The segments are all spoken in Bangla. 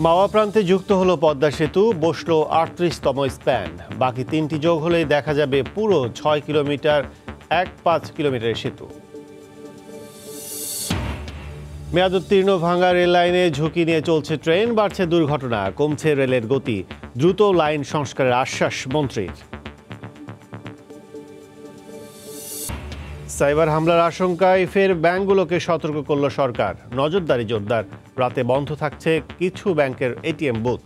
মাওয়া প্রান্তে যুক্ত হলো পদ্মা সেতু, বসলো ৩৮তম স্প্যান। বাকি ৩টি যোগ হলেই দেখা যাবে পুরো ৬ কিলোমিটার ১.৫ কিলোমিটারের সেতু। মেয়াদোত্তীর্ণ ভাঙা রেল লাইনে ঝুঁকি নিয়ে চলছে ট্রেন, বাড়ছে দুর্ঘটনা, কমছে রেলের গতি। দ্রুত লাইন সংস্কারের আশ্বাস মন্ত্রীর। সাইবার হামলার আশঙ্কায় ফের ব্যাংকগুলোকে সতর্ক করল সরকার। নজরদারি জোরদার, রাতে বন্ধ থাকছে কিছু ব্যাংকের এটিএম বুথ।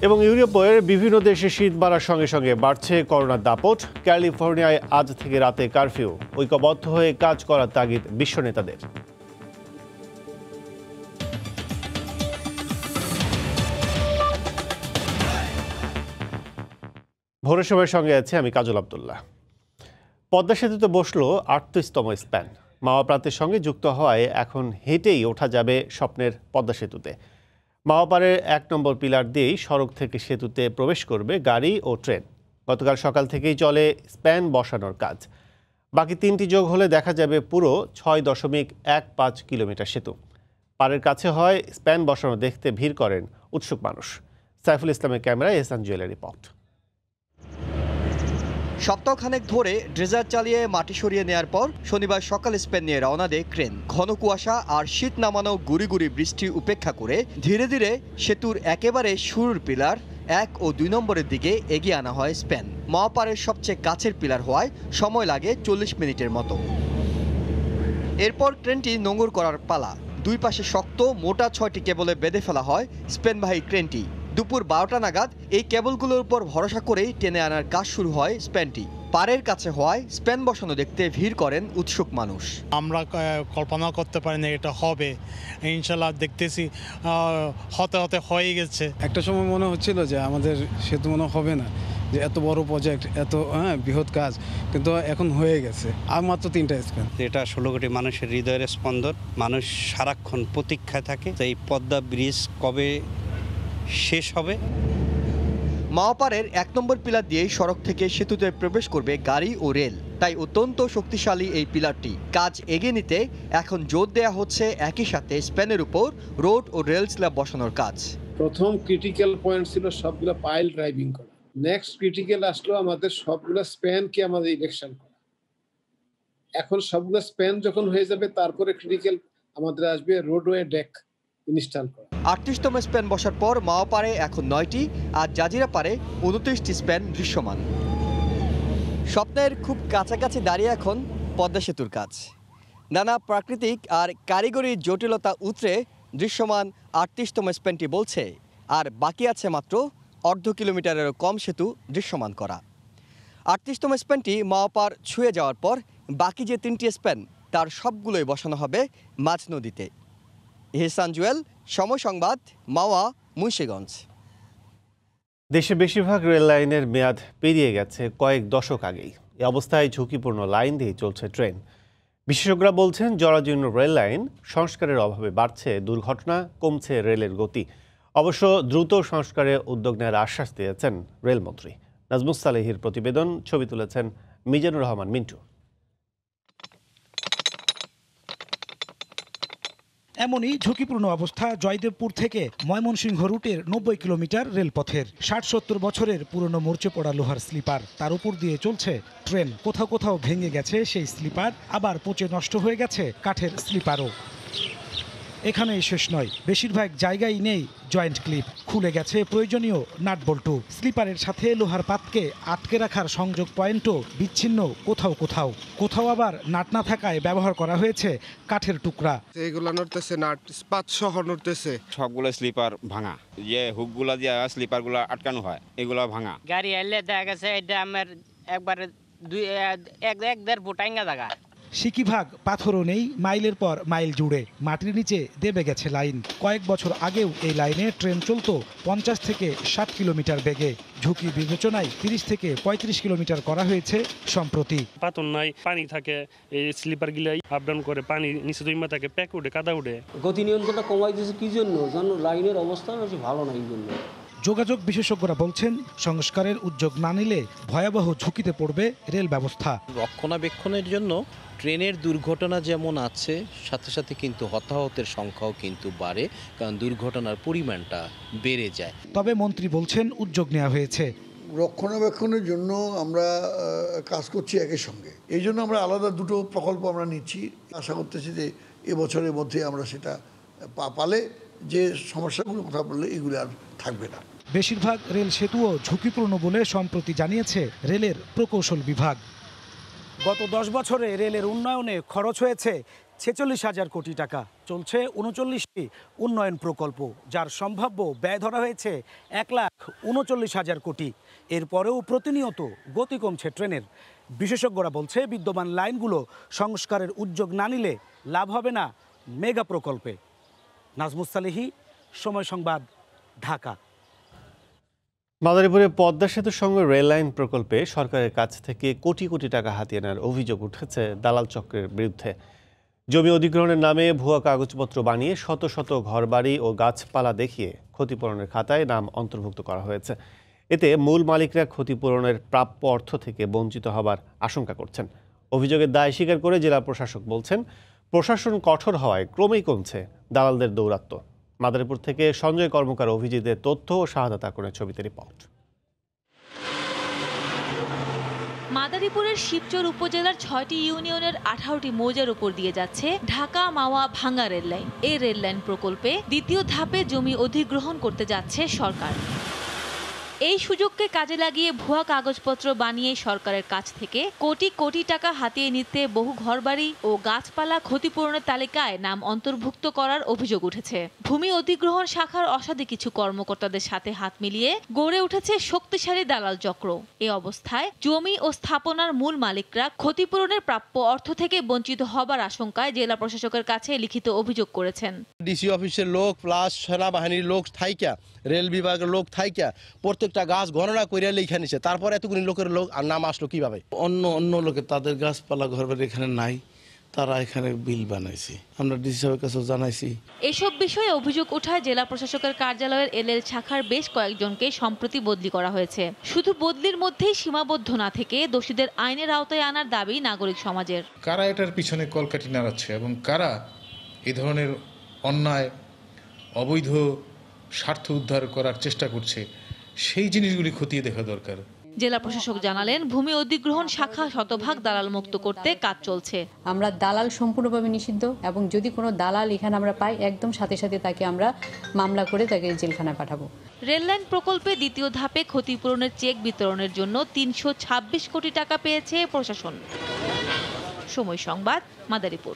এবং ইউরোপের বিভিন্ন দেশে শীত বাড়ার সঙ্গে সঙ্গে বাড়ছে করোনার দাপট। ক্যালিফোর্নিয়ায় আজ থেকে রাতে কারফিউ, ঐক্যবদ্ধ হয়ে কাজ করার তাগিদ বিশ্ব নেতাদের। ভোরের সময়ের সঙ্গে আছে আমি কাজল আব্দুল্লাহ। পদ্মা সেতুতে বসলো ৩৮তম স্প্যান। মাওয়া প্রান্তের সঙ্গে যুক্ত হওয়ায় এখন হেঁটেই ওঠা যাবে স্বপ্নের পদ্মা সেতুতে। মাওয়া পাড়ের ১ নম্বর পিলার দিয়েই সড়ক থেকে সেতুতে প্রবেশ করবে গাড়ি ও ট্রেন। গতকাল সকাল থেকেই চলে স্প্যান বসানোর কাজ। বাকি ৩টি যোগ হলে দেখা যাবে পুরো ৬.১৫ কিলোমিটার সেতু। পাড়ের কাছে হয় স্প্যান বসানো দেখতে ভিড় করেন উৎসুক মানুষ। সাইফুল ইসলামের ক্যামেরায় এহসান জুয়েলের রিপোর্ট। সপ্তাহখানেক ধরে ড্রেজার চালিয়ে মাটি সরিয়ে নেয়ার পর শনিবার সকাল স্পেন নিয়ে রওনা দেয় ক্রেন। ঘন কুয়াশা আর শীত নামানো গুড়ি গুড়ি বৃষ্টি উপেক্ষা করে ধীরে ধীরে সেতুর একেবারে শুরুর পিলার ১ ও ২ নম্বরের দিকে এগিয়ে আনা হয় স্পেন। মাওয়া পাড়ের সবচেয়ে কাছের পিলার হওয়ায় সময় লাগে ৪০ মিনিটের মতো। এরপর ট্রেনটি নোঙর করার পালা। দুই পাশে শক্ত মোটা ৬টি কেবলে বেঁধে ফেলা হয় স্পেনবাহী ক্রেনটি। দুপুর ১২টা নাগাদ এই কেবলগুলোর উপর ভরসা করেই টেনে আনার কাজ শুরু হয় স্প্যানটি। পাড়ের কাছে হওয়ায় স্প্যান বসানো দেখতে ভিড় করেন উৎসুক মানুষ। আমরা কল্পনা করতে পারি না এটা হবে, ইনশাল্লাহ দেখতেছি হতে হতে হয়ে গেছে। একটা সময় মনে হচ্ছিল যে আমাদের সেতু মনে হবে না, যে এত বড় প্রজেক্ট, এত বৃহৎ কাজ, কিন্তু এখন হয়ে গেছে। আর মাত্র ৩টা স্প্যান। এটা ১৬ কোটি মানুষের হৃদয়ের স্পন্দন। মানুষ সারাক্ষণ প্রতীক্ষায় থাকে এই পদ্মা ব্রিজ কবে শেষ হবে। মাওয়া পাড়ের ১ নম্বর পিলার দিয়েই সড়ক থেকে সেতুতে প্রবেশ করবে গাড়ি ও রেল। তাই অত্যন্ত শক্তিশালী এই পিলারটি। কাজ এগিয়ে নিতে এখন জোর দেয়া হচ্ছে একই সাথে স্প্যানের উপর রোড ও রেল স্ল্যাব বসানোর কাজ। প্রথম ক্রিটিক্যাল পয়েন্ট ছিল সবগুলো পাইল ড্রাইভিং করা। নেক্সট ক্রিটিক্যাল আসলো আমাদের সবগুলো স্প্যানকে আমাদের ইলেকশন করা। এখন সবগুলো স্প্যান যখন হয়ে যাবে, তারপরে ক্রিটিক্যাল আমাদের আসবে রোডওয়ে ডেক ইনস্টল করা। ৩৮তম স্প্যান বসার পর মাওয়া পাড়ে এখন ৯টি আর জাজিরা পাড়ে ২৯টি স্প্যান দৃশ্যমান। স্বপ্নের খুব কাছাকাছি দাঁড়িয়ে এখন পদ্মা সেতুর কাজ। নানা প্রাকৃতিক আর কারিগরি জটিলতা উতরে দৃশ্যমান ৩৮তম স্প্যানটি বলছে আর বাকি আছে মাত্র অর্ধ কিলোমিটারেরও কম সেতু দৃশ্যমান করা। ৩৮তম স্প্যানটি মাওয়া পাড় ছুঁয়ে যাওয়ার পর বাকি যে ৩টি স্প্যান তার সবগুলোই বসানো হবে মাঝ নদীতে। এহসান জুয়েল, সময় সংবাদ, মাওয়া, মুন্সিগঞ্জ। দেশে বেশিরভাগ রেল লাইনের মেয়াদ পেরিয়ে গেছে কয়েক দশক আগেই। এ অবস্থায় ঝুঁকিপূর্ণ লাইন দিয়ে চলছে ট্রেন। বিশেষজ্ঞরা বলছেন, জরাজীর্ণ রেল লাইন সংস্কারের অভাবে বাড়ছে দুর্ঘটনা, কমছে রেলের গতি। অবশ্য দ্রুত সংস্কারে উদ্যোগ নেওয়ার আশ্বাস দিয়েছেন রেলমন্ত্রী। নাজমুস সালেহির প্রতিবেদন, ছবি তুলেছেন মিজানুর রহমান মিন্টু। এমনই ঝুঁকিপূর্ণ অবস্থা জয়দেবপুর থেকে ময়মনসিংহ রুটের ৯০ কিলোমিটার রেলপথের। ৬০-৭০ বছরের পুরনো মরচে পড়া লোহার স্লিপার, তার উপর দিয়ে চলছে ট্রেন। কোথাও কোথাও ভেঙে গেছে সেই স্লিপার, আবার পচে নষ্ট হয়ে গেছে কাঠের স্লিপারও। এখানেই শেষ নয়, বেশিরভাগ জায়গায় নেই জয়েন্ট ক্লিপ, খুলে গেছে প্রয়োজনীয় নাটবল্টু। স্লিপারের সাথে লোহার পাতকে আটকে রাখার সংযোগ পয়েন্টও বিচ্ছিন্ন কোথাও কোথাও। কোথাও আবার নাট না থাকায় ব্যবহার করা হয়েছে কাঠের টুকরা। এগুলো নড়তেছে, নাট ইস্পাত সহ নড়তেছে। সবগুলো স্লিপার ভাঙা, যে হুকগুলা দিয়ে স্লিপারগুলো আটকানো হয় এগুলো ভাঙা। গাড়ি এলে দেখা গেছে এটা আমার একবারে ১-১.৫ ফুট আইঙ্গা জায়গা। সিকিভাগ পাথরও নেই মাইলের পর মাইল জুড়ে, মাটির নিচে দেবে গেছে লাইন। কয়েক বছর আগেও এই লাইনে ট্রেন চলত ৫০ থেকে ৬০ কিলোমিটার বেগে। ঝুঁকি বিবেচনায় ৩০ থেকে ৩৫ কিলোমিটার করা হয়েছে সম্প্রতি। পাথর নাই, পানি থাকে, এই স্লিপার গিলাই আপ ডাউন করে, পানি নিচে জমা থাকে, প্যাক উঠে, কাদা উঠে। গতি নিয়ন্ত্রণটা কমাই দিয়েছে কি জন্য? লাইনের অবস্থা বেশি ভালো না এই জন্য। যোগাযোগ বিশেষজ্ঞরা বলছেন, সংস্কারের উদ্যোগ না নিলে ভয়াবহ ঝুঁকিতে পড়বে রেল ব্যবস্থা। রক্ষণাবেক্ষণের জন্য ট্রেনের দুর্ঘটনা যেমন আছে, সাথে সাথে কিন্তু হতাহতের সংখ্যাও কিন্তু বাড়ে, কারণ দুর্ঘটনার পরিমাণটা বেড়ে যায়। তবে মন্ত্রী বলছেন, উদ্যোগ নেওয়া হয়েছে। রক্ষণাবেক্ষণের জন্য আমরা কাজ করছি একই সঙ্গে, এই জন্য আমরা আলাদা দুটো প্রকল্প আমরা নিচ্ছি। আশা করতেছি যে এবছরের মধ্যে আমরা সেটা পালে যে সমস্যাগুলো কথা বললে এগুলো আর থাকবে না। বেশিরভাগ রেল সেতুও ঝুঁকিপূর্ণ বলে সম্প্রতি জানিয়েছে রেলের প্রকৌশল বিভাগ। গত 10 বছরে রেলের উন্নয়নে খরচ হয়েছে 46,000 কোটি টাকা। চলছে 39টি উন্নয়ন প্রকল্প, যার সম্ভাব্য ব্যয় ধরা হয়েছে 1,39,000 কোটি। এরপরেও প্রতিনিয়ত গতি কমছে ট্রেনের। বিশেষজ্ঞরা বলছে, বিদ্যমান লাইনগুলো সংস্কারের উদ্যোগ না নিলে লাভ হবে না মেগা প্রকল্পে। নাজমুস সালেহী, সময় সংবাদ, ঢাকা। মাদারীপুরে পদ্মা সেতুর সঙ্গে রেল লাইন প্রকল্পে সরকারের কাছ থেকে কোটি কোটি টাকা হাতিয়ে নেওয়ার অভিযোগ উঠেছে দালাল চক্রের বিরুদ্ধে। জমি অধিগ্রহণের নামে ভুয়া কাগজপত্র বানিয়ে শত শত ঘরবাড়ি ও গাছপালা দেখিয়ে ক্ষতিপূরণের খাতায় নাম অন্তর্ভুক্ত করা হয়েছে। এতে মূল মালিকরা ক্ষতিপূরণের প্রাপ্য অর্থ থেকে বঞ্চিত হবার আশঙ্কা করছেন। অভিযোগের দায় স্বীকার করে জেলা প্রশাসক বলছেন, প্রশাসন কঠোর হওয়ায় ক্রমেই কমছে দালালদের দৌরাত্ম্য। মাদারীপুর থেকে সঞ্জয় কর্মকার অভিজিতের তথ্য ও শাহাদাত আকনের ছবিতে রিপোর্ট। মাদারীপুরের শিবচর উপজেলার 6টি ইউনিয়নের 18টি মৌজার উপর দিয়ে যাচ্ছে ঢাকা মাওয়া ভাঙ্গা রেললাইন। এই রেললাইন প্রকল্পে দ্বিতীয় ধাপে জমি অধিগ্রহণ করতে যাচ্ছে সরকার। এই সুযোগকে কাজে লাগিয়ে ভুয়া কাগজপত্র বানিয়ে সরকারের কাছ থেকে কোটি কোটি টাকা হাতিয়ে নিতে বহু ঘরবাড়ি ও গাছপালা ক্ষতিপূরণের তালিকায় নাম অন্তর্ভুক্ত করার অভিযোগ উঠেছে। ভূমি অধিগ্রহণ শাখার অসাধু কিছু কর্মকর্তাদের সাথে হাত মিলিয়ে গড়ে উঠেছে শক্তিশালী দালাল চক্র। এ অবস্থায় জমি ও স্থাপনার মূল মালিকরা ক্ষতিপূরণের প্রাপ্য অর্থ থেকে বঞ্চিত হবার আশঙ্কায় জেলা প্রশাসকের কাছে লিখিত অভিযোগ করেছেন। ডিসি অফিসের লোক প্লাস সেনাবাহিনীর লোক থাইকা, রেল বিভাগের লোক থাইকা প্রত্যেকটা গাছ গণনা করে লিখে নিছে। তারপর এতগুলি লোকের লোক আর নাম আসলো কিভাবে? অন্য লোকে তাদের গাছপালা ঘরবাড়ি এখানে নাই, তারা এখানে বিল বানাইছে। আমরা ডিসি সাহেবের কাছে জানাইছি। এসব বিষয়ে অভিযোগ ওঠায় জেলা প্রশাসকের কার্যালয়ের এলএল শাখার বেশ কয়েকজনকে সম্প্রতি বদলি করা হয়েছে। শুধু বদলির মধ্যেই সীমাবদ্ধ না থেকে দোষীদের আইনের আওতায় আনার দাবি নাগরিক সমাজের। কারা এটার পিছনে কলকাঠি নাড়াচ্ছে এবং কারা এই ধরনের অন্যায় অবৈধ স্বার্থ উদ্ধার করার চেষ্টা করছে, সেই জিনিসগুলি খতিয়ে দেখা দরকার। জেলা প্রশাসক জানালেন, ভূমি অধিগ্রহণ শাখা শতভাগ দালাল মুক্ত করতে কাজ চলছে। আমরা দালাল সম্পূর্ণভাবে নিষিদ্ধ, এবং যদি কোনো দালাল এখানে আমরা পাই, একদম সাথে সাথে তাকে আমরা মামলা করে তাকে জেলখানায় পাঠাবো। রেললাইন প্রকল্পে দ্বিতীয় ধাপে ক্ষতিপূরণের চেক বিতরণের জন্য 326 কোটি টাকা পেয়েছে প্রশাসন। সময় সংবাদ, মাদারীপুর।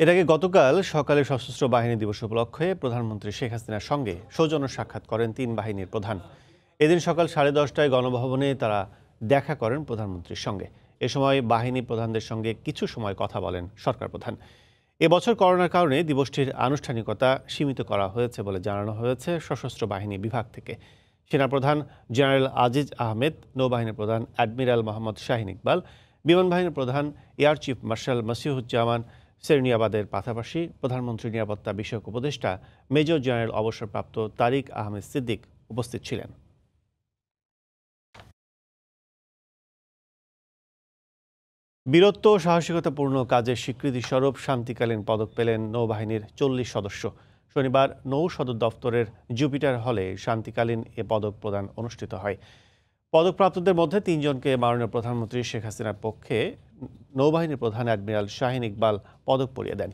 এর আগে গতকাল সকালে সশস্ত্র বাহিনী দিবস উপলক্ষে প্রধানমন্ত্রী শেখ হাসিনার সঙ্গে সৌজন্য সাক্ষাৎ করেন 3 বাহিনীর প্রধান। এদিন সকাল 10:30টায় গণভবনে তারা দেখা করেন প্রধানমন্ত্রীর সঙ্গে। এ সময় বাহিনী প্রধানদের সঙ্গে কিছু সময় কথা বলেন সরকার প্রধান। এবছর করোনার কারণে দিবসটির আনুষ্ঠানিকতা সীমিত করা হয়েছে বলে জানানো হয়েছে সশস্ত্র বাহিনী বিভাগ থেকে। সেনাপ্রধান জেনারেল আজিজ আহমেদ, নৌবাহিনীর প্রধান অ্যাডমিরাল মোহাম্মদ শাহিন ইকবাল, বিমান বাহিনীর প্রধান এয়ার চিফ মার্শাল মসিহুজ্জামান সেরনিয়াবাদের পাশাপাশি প্রধানমন্ত্রীর নিরাপত্তা বিষয়ক উপদেষ্টা মেজর জেনারেল অবসরপ্রাপ্ত তারিক আহমেদ সিদ্দিক উপস্থিত ছিলেন। বীরত্ব ও সাহসিকতাপূর্ণ কাজের স্বীকৃতিস্বরূপ শান্তিকালীন পদক পেলেন নৌবাহিনীর 40 সদস্য। শনিবার নৌ সদর দফতরের জুপিটার হলে শান্তিকালীন এ পদক প্রদান অনুষ্ঠিত হয়। পদকপ্রাপ্তদের মধ্যে 3 জনকে মাননীয় প্রধানমন্ত্রী শেখ হাসিনার পক্ষে নৌবাহিনীর প্রধান অ্যাডমিরাল শাহিন ইকবাল পদক পরিয়ে দেন।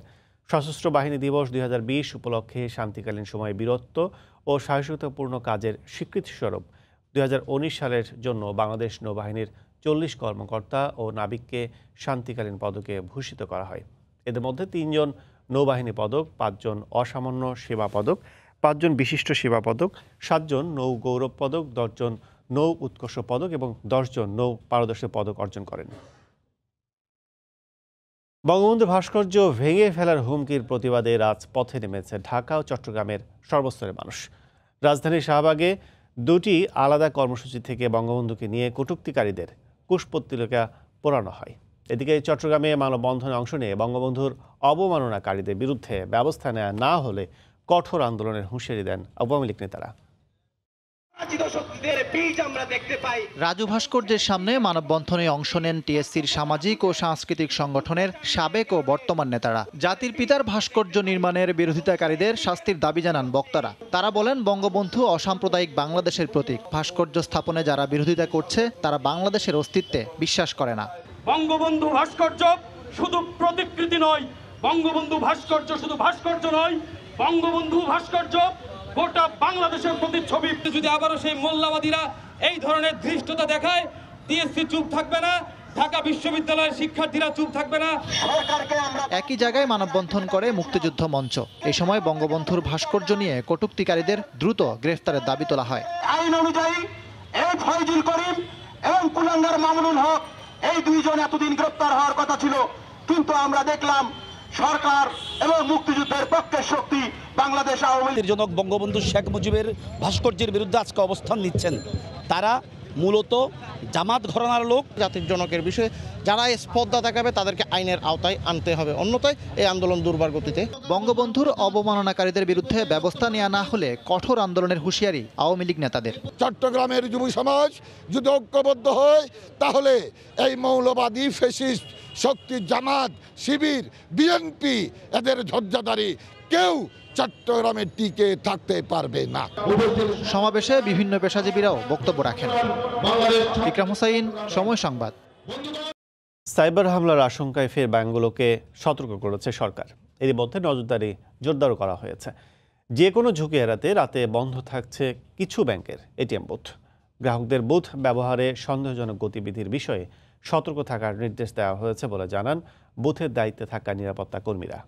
সশস্ত্র বাহিনী দিবস 2020 উপলক্ষে শান্তিকালীন সময়ে বীরত্ব ও সাহসিকতাপূর্ণ কাজের স্বীকৃতিস্বরূপ 2019 সালের জন্য বাংলাদেশ নৌবাহিনীর 40 কর্মকর্তা ও নাবিককে শান্তিকালীন পদকে ভূষিত করা হয়। এদের মধ্যে 3 জন নৌবাহিনী পদক, 5 জন অসামান্য সেবা পদক, 5 জন বিশিষ্ট সেবা পদক, 7 জন নৌ গৌরব পদক, 10 জন নৌ উৎকর্ষ পদক এবং 10 জন নৌ পারদর্শী পদক অর্জন করেন। বঙ্গবন্ধু ভাস্কর্য ভেঙে ফেলার হুমকির প্রতিবাদে রাজপথে নেমেছে ঢাকা ও চট্টগ্রামের সর্বস্তরের মানুষ। রাজধানীর শাহবাগে 2টি আলাদা কর্মসূচি থেকে বঙ্গবন্ধুকে নিয়ে কটূক্তিকারীদের কুশপুত্তলিকা পোড়ানো হয়। এদিকে চট্টগ্রামে মানববন্ধনে অংশ নিয়ে বঙ্গবন্ধুর অবমাননাকারীদের বিরুদ্ধে ব্যবস্থা নেওয়া না হলে কঠোর আন্দোলনের হুঁশিয়ারি দেন আওয়ামী লীগ নেতারা। রাজু ভাস্কর্যের সামনে মানববন্ধনে অংশ নেন টিএসসির সামাজিক ও সাংস্কৃতিক সংগঠনের সাবেক ও বর্তমান নেতারা। জাতির পিতার ভাস্কর্য নির্মাণের বিরোধিতাকারীদের শাস্তির দাবি জানান বক্তারা। তারা বলেন, বঙ্গবন্ধু অসাম্প্রদায়িক বাংলাদেশের প্রতীক। ভাস্কর্য স্থাপনে যারা বিরোধিতা করছে তারা বাংলাদেশের অস্তিত্বে বিশ্বাস করে না। বঙ্গবন্ধু ভাস্কর্য শুধু প্রতিকৃতি নয়, বঙ্গবন্ধু ভাস্কর্য শুধু ভাস্কর্য নয়, বঙ্গবন্ধু ভাস্কর্য গোটা বাংলাদেশের প্রতিচ্ছবি। যদি আবারও সেই মোল্লাবাদীরা এই ধরনের ধৃষ্টতা দেখায়, টিএসসি চুপ থাকবে না, ঢাকা বিশ্ববিদ্যালয়ের শিক্ষার্থীরা চুপ থাকবে না। একই জায়গায় মানববন্ধন করে মুক্তিযুদ্ধ মঞ্চ। এই সময় বঙ্গবন্ধুর ভাস্কর্য নিয়ে কটূক্তিকারীদের দ্রুত গ্রেফতারের দাবি তোলা হয়। আইন অনুযায়ী এই ফয়জুল করিম এবং কুলাঙ্গার মামুনুল হক এই দুইজন এতদিন গ্রেফতার হওয়ার কথা ছিল, কিন্তু আমরা দেখলাম সরকার এবং মুক্তিযুদ্ধের পক্ষের শক্তি বাংলাদেশ আওয়ামী লীগের জনক বঙ্গবন্ধু শেখ মুজিবের ভাস্কর্যের বিরুদ্ধে আজকে অবস্থান নিচ্ছেন। তারা মূলত জামাত ঘরানার লোক। জাতির জনকের বিষয়ে যারা স্পর্ধা দেখাবে তাদেরকে আইনের আওতায় আনতে হবে, অন্যথায় এই আন্দোলন দুর্বার গতিতে। বঙ্গবন্ধুর অবমাননাকারীদের বিরুদ্ধে ব্যবস্থা নেওয়া না হলে কঠোর আন্দোলনের হুঁশিয়ারি আওয়ামী লীগ নেতাদের। চট্টগ্রামের যুব সমাজ যদি ঐক্যবদ্ধ হয় তাহলে এই মৌলবাদী ফ্যাসিস্ট শক্তি জামাত, শিবির, বিএনপি এদের ঝঞ্ঝাধারী কেউ চট্টগ্রামে টিকে থাকতে পারবে না। সমাবেশে বিভিন্ন পেশাজীবীরাও বক্তব্য রাখেন। ইকরাম হোসাইন, সময় সংবাদ। সাইবার হামলার আশঙ্কায় ফের ব্যাংকগুলোকে সতর্ক করেছে সরকার। এরই মধ্যে নজরদারি জোরদার করা হয়েছে। যে কোনো ঝুঁকি এড়াতে রাতে বন্ধ থাকছে কিছু ব্যাংকের এটিএম বুথ। গ্রাহকদের বুথ ব্যবহারে সন্দেহজনক গতিবিধির বিষয়ে সতর্ক থাকার নির্দেশ দেওয়া হয়েছে বলে জানান বুথের দায়িত্বে থাকা নিরাপত্তা কর্মীরা।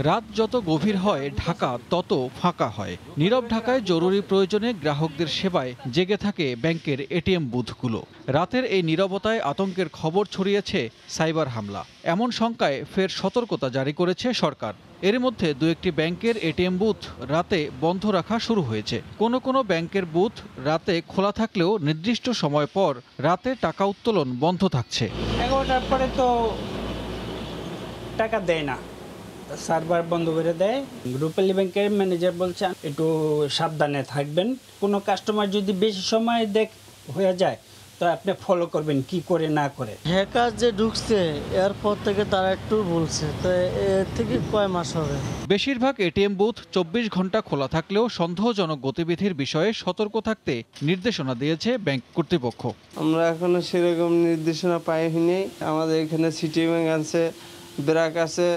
রাত যত গভীর হয় ঢাকা তত ফাঁকা হয়। নীরব ঢাকায় জরুরি প্রয়োজনে গ্রাহকদের সেবায় জেগে থাকে ব্যাংকের এটিএম বুথগুলো। রাতের এই নীরবতায় আতঙ্কের খবর ছড়িয়েছে সাইবার হামলা। এমন শঙ্কায় ফের সতর্কতা জারি করেছে সরকার। এর মধ্যে দু একটি ব্যাংকের এটিএম বুথ রাতে বন্ধ রাখা শুরু হয়েছে। কোনো ব্যাংকের বুথ রাতে খোলা থাকলেও নির্দিষ্ট সময় পর রাতে টাকা উত্তোলন বন্ধ থাকছে। 11টার পরে তো টাকা দেয় না, সার্ভার বন্ধ করে দেয়। রূপালী ব্যাংকের ম্যানেজার বলছে একটু সাবধানে থাকবেন, কোনো কাস্টমার যদি বেশি সময় হয়ে যায় তো আপনি ফলো করবেন কি করে না করে। হ্যাকার যে ঢুকছে এরপর থেকে তারা একটু বলছে, তো এর থেকে কয় মাস হবে। বেশিরভাগ এটিএম বুথ 24 ঘন্টা খোলা থাকলেও সন্দেহজনক গতিবিধির বিষয়ে সতর্ক থাকতে নির্দেশনা দিয়েছে ব্যাংক কর্তৃপক্ষ। আমরা এখনো সেরকম নির্দেশনা পাইনি। আমাদের এখানে সিটি ব্যাংক আছে, ব্র্যাক আছে,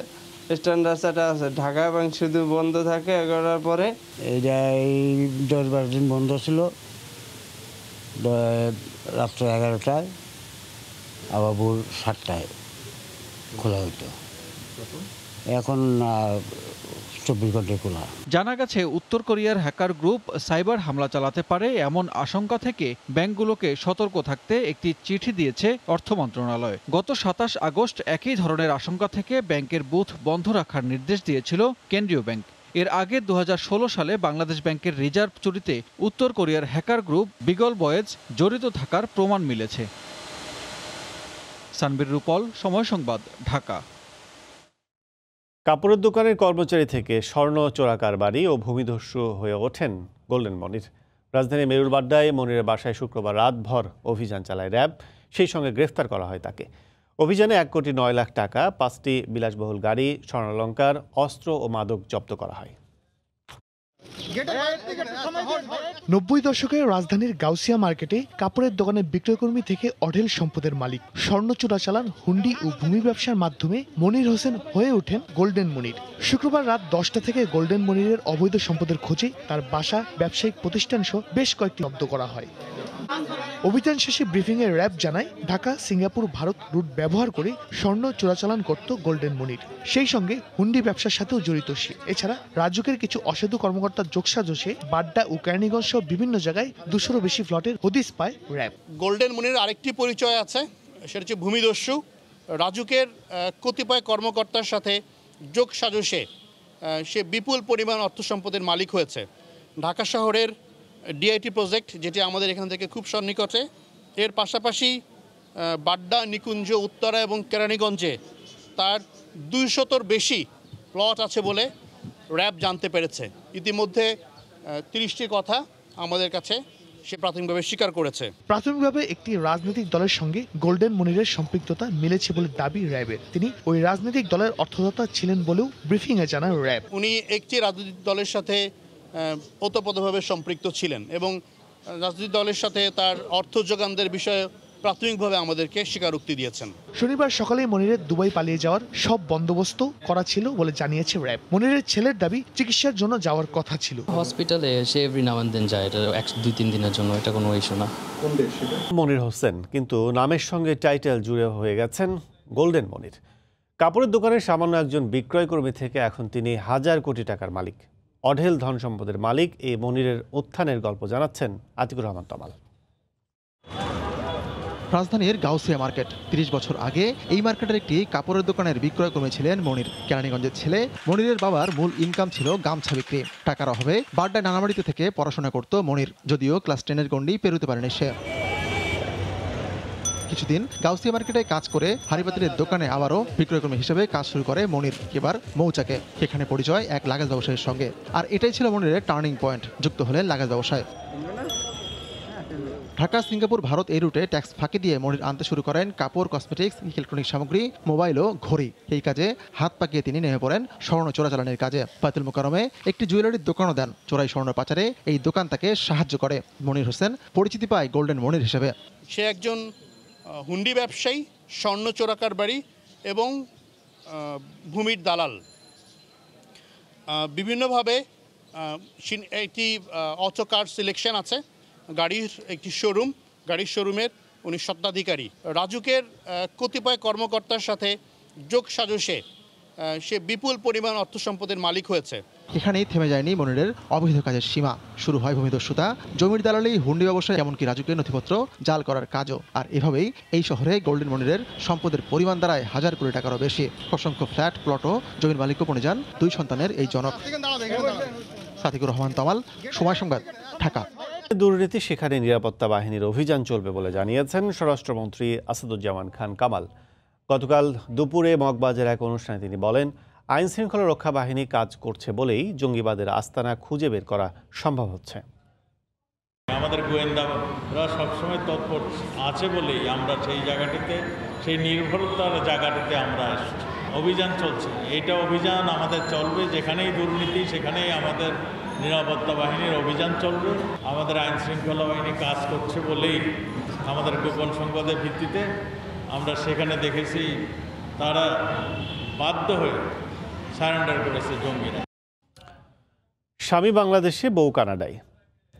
স্ট্যান্ডার্ড চার্টার আছে। ঢাকা ব্যাংক শুধু বন্ধ থাকে 11টার পরে। এইটা এই 10-12 দিন বন্ধ ছিল, রাত্র 11টায় আবার ভোর 7টায় খোলা হতো। এখন 24 ঘন্টায় খোলা। জানা গেছে উত্তর কোরিয়ার হ্যাকার গ্রুপ সাইবার হামলা চালাতে পারে এমন আশঙ্কা থেকে ব্যাংকগুলোকে সতর্ক থাকতে একটি চিঠি দিয়েছে অর্থ মন্ত্রণালয়। গত 27 আগস্ট একই ধরনের আশঙ্কা থেকে ব্যাংকের বুথ বন্ধ রাখার নির্দেশ দিয়েছিল কেন্দ্রীয় ব্যাংক। এর আগে 2016 সালে বাংলাদেশ ব্যাংকের রিজার্ভ চুরিতে উত্তর কোরিয়ার হ্যাকার গ্রুপ বিগল বয়েজ জড়িত থাকার প্রমাণ মিলেছে। সানবীর রূপল, সময় সংবাদ, ঢাকা। কাপড়ের দোকানের কর্মচারী থেকে স্বর্ণ চোরা কারবারি ও ভূমিদস্যু হয়ে ওঠেন গোল্ডেন মনির। রাজধানীর মেরুলবাড্ডায় মনিরের বাসায় শুক্রবার রাতভর অভিযান চালায় র্যাব। সেই সঙ্গে গ্রেফতার করা হয় তাকে। অভিযানে 1,09,00,000 টাকা, 5টি বিলাসবহুল গাড়ি, স্বর্ণালংকার, অস্ত্র ও মাদক জব্দ করা হয়। 90 দশকের রাজধানীর গাউসিয়া মার্কেটে কাপড়ের দোকানে বিক্রয়কর্মী থেকে অঢেল সম্পদের মালিক, স্বর্ণ চোরা চালান, হুন্ডি ও ভূমি ব্যবসার মাধ্যমে মনির হোসেন হয়ে ওঠেন গোল্ডেন মনির। শুক্রবার রাত 10টা থেকে গোল্ডেন মনিরের অবৈধ সম্পদের খোঁজে তার বাসা, ব্যবসায়িক প্রতিষ্ঠান সহ বেশ কয়েকটি জব্দ করা হয়। অভিযান শেষে ব্রিফিংয়ে র্যাব জানায় ঢাকা, সিঙ্গাপুর, ভারত রুট ব্যবহার করে স্বর্ণ চোরাচালান করত গোল্ডেন মনির। সেই সঙ্গে হুন্ডি ব্যবসার সাথেও জড়িত সে। এছাড়া রাজুকের কিছু অসাধু কর্মকর্তার যোগসাজশে বাড্ডা ও কেরানীগঞ্জ সহ বিভিন্ন জায়গায় 200-ও বেশি ফ্লটের হদিস পায় র্যাব। গোল্ডেন মনির আরেকটি পরিচয় আছে, সেটা হচ্ছে ভূমিদস্যু। রাজুকের কতিপয় কর্মকর্তার সাথে যোগসাজশে সে বিপুল পরিমাণ অর্থ সম্পদের মালিক হয়েছে। ঢাকা শহরের ডিআইটি প্রজেক্ট, যেটি আমাদের এখান থেকে খুব সন্নিকটে, এর পাশাপাশি বাড্ডা, নিকুঞ্জ, উত্তরা এবং কেরানীগঞ্জে তার 200-র বেশি প্লট আছে বলে র্যাব জানতে পেরেছে। ইতিমধ্যে 30টি কথা আমাদের কাছে সে প্রাথমিকভাবে স্বীকার করেছে। প্রাথমিকভাবে একটি রাজনৈতিক দলের সঙ্গে গোল্ডেন মনিরের সম্পৃক্ততা মিলেছে বলে দাবি র্যাবের। তিনি ওই রাজনৈতিক দলের অর্থদাতা ছিলেন বলেও ব্রিফিংয়ে জানান র্যাব। উনি একটি রাজনৈতিক দলের সাথে ওতপ্রোতভাবে সম্পৃক্ত ছিলেন এবং রাজনৈতিক দলের সাথে তার অর্থ যোগানদের বিষয়ে প্রাথমিকভাবে আমাদেরকে স্বীকারোক্তি দিয়েছেন। শনিবার সকালে মনিরের দুবাই পালিয়ে যাওয়ার সব বন্দোবস্ত করা ছিল বলে জানিয়েছে র্যাব। মনিরের ছেলের দাবি চিকিৎসার জন্য যাওয়ার কথা ছিল। হসপিটালে এসে এভরি নাও এন্ড দেন যায়, এটা 2-3 দিনের জন্য, এটা কোনো ইস্যু না। মনির হোসেন, কিন্তু নামের সঙ্গে টাইটেল জুড়ে হয়ে গেছেন গোল্ডেন মনির। কাপড়ের দোকানের সামান্য একজন বিক্রয় কর্মী থেকে এখন তিনি হাজার কোটি টাকার মালিক, অঢেল ধন সম্পদের মালিক। এই মনিরের উত্থানের গল্প জানাচ্ছেন আতিকুর রহমান তমাল। রাজধানীর গাউসিয়া মার্কেট। 30 বছর আগে এই মার্কেটের একটি কাপড়ের দোকানের বিক্রয় কর্মী ছিলেন মনির। কেরানীগঞ্জের ছেলে মনিরের বাবার মূল ইনকাম ছিল গামছা বিক্রি। টাকার অভাবে বাড্ডায় নানাবাড়িতে থেকে পড়াশোনা করত মনির, যদিও ক্লাস 10-এর গণ্ডি পেরোতে পারেনি সে। কিছুদিন গাউসিয়া মার্কেটে কাজ করে হাড়িপাতিলের দোকানে আবারও বিক্রয় কর্মী হিসেবে কাজ শুরু করে মনির, এবার মৌচাকে। সেখানে পরিচয় এক লাগেজ ব্যবসায়ীর সঙ্গে, আর এটাই ছিল মনিরের টার্নিং পয়েন্ট। যুক্ত হলেন লাগেজ ব্যবসায়। ঢাকা, সিঙ্গাপুর, ভারত এই রুটে ট্যাক্স ফাঁকি দিয়ে মনির আনতে শুরু করেন কাপড়, কসমেটিক্স, ইলেকট্রনিক সামগ্রী, মোবাইল ও ঘড়ি। এই কাজে হাত পাকিয়ে তিনি নেমে পড়েন স্বর্ণ চোরাচালানের কাজে। বায়তুল মোকাররমে একটি জুয়েলারির দোকানও দেন। চোরাই স্বর্ণ পাচারে এই দোকান তাকে সাহায্য করে। মনির হোসেন পরিচিতি পায় গোল্ডেন মনির হিসেবে। সে একজন হুন্ডি ব্যবসায়ী, স্বর্ণ চোরাকার বাড়ি এবং ভূমির দালাল। বিভিন্নভাবে একটি অটো কার সিলেকশন আছে, গাড়ির একটি শোরুম, গাড়ির শোরুমের উনি স্বত্বাধিকারী। রাজুকের কতিপয় কর্মকর্তার সাথে যোগ সাজসে সে বিপুল পরিমাণ অর্থ সম্পদের মালিক হয়েছে। এখানেই থেমে যায়নি মনিরের অবৈধ কাজের সীমা। শুরু হয় ভূমিদস্যুতা, জমির দালালি, হুন্ডি ব্যবসায়, এমনকি রাজুকের নথিপত্র জাল করার কাজও। আর এভাবেই এই শহরে গোল্ডেন মনিরের সম্পদের পরিমাণ দাঁড়ায় 1000 কোটি টাকারও বেশি। অসংখ্য ফ্ল্যাট, প্লটও, জমির মালিকও বনে যান 2 সন্তানের এই জনক। আতিকুর রহমান তমাল, সময় সংবাদ, ঢাকা। দুর্নীতি সেখানে নিরাপত্তা বাহিনীর অভিযান চলবে বলে জানিয়েছেন স্বরাষ্ট্রমন্ত্রী আসাদুজ্জামান খান কামাল। গতকাল দুপুরে মগবাজার এক অনুষ্ঠানে তিনি বলেন, আইন শৃঙ্খলা রক্ষা বাহিনী কাজ করছে বলেই জঙ্গিবাদের আস্তানা খুঁজে বের করা সম্ভব হচ্ছে। আমাদের গোয়েন্দারা সবসময় তৎপর আছে বলেই আমরা সেই জায়গাটিতে, সেই নির্ভরতার জায়গাটিতে আমরা আসছি। অভিযান চলছে, এইটা অভিযান আমাদের চলবে। যেখানেই দুর্নীতি সেখানেই আমাদের নিরাপত্তা বাহিনীর অভিযান চলবে। আমাদের আইন শৃঙ্খলা বাহিনী কাজ করছে বলেই আমাদের গোপন সংবাদের ভিত্তিতে আমরা সেখানে দেখেছি তারা বাধ্য হয়ে সারেন্ডার করেছে জঙ্গিরা। স্বামী বাংলাদেশে, বউ কানাডায়।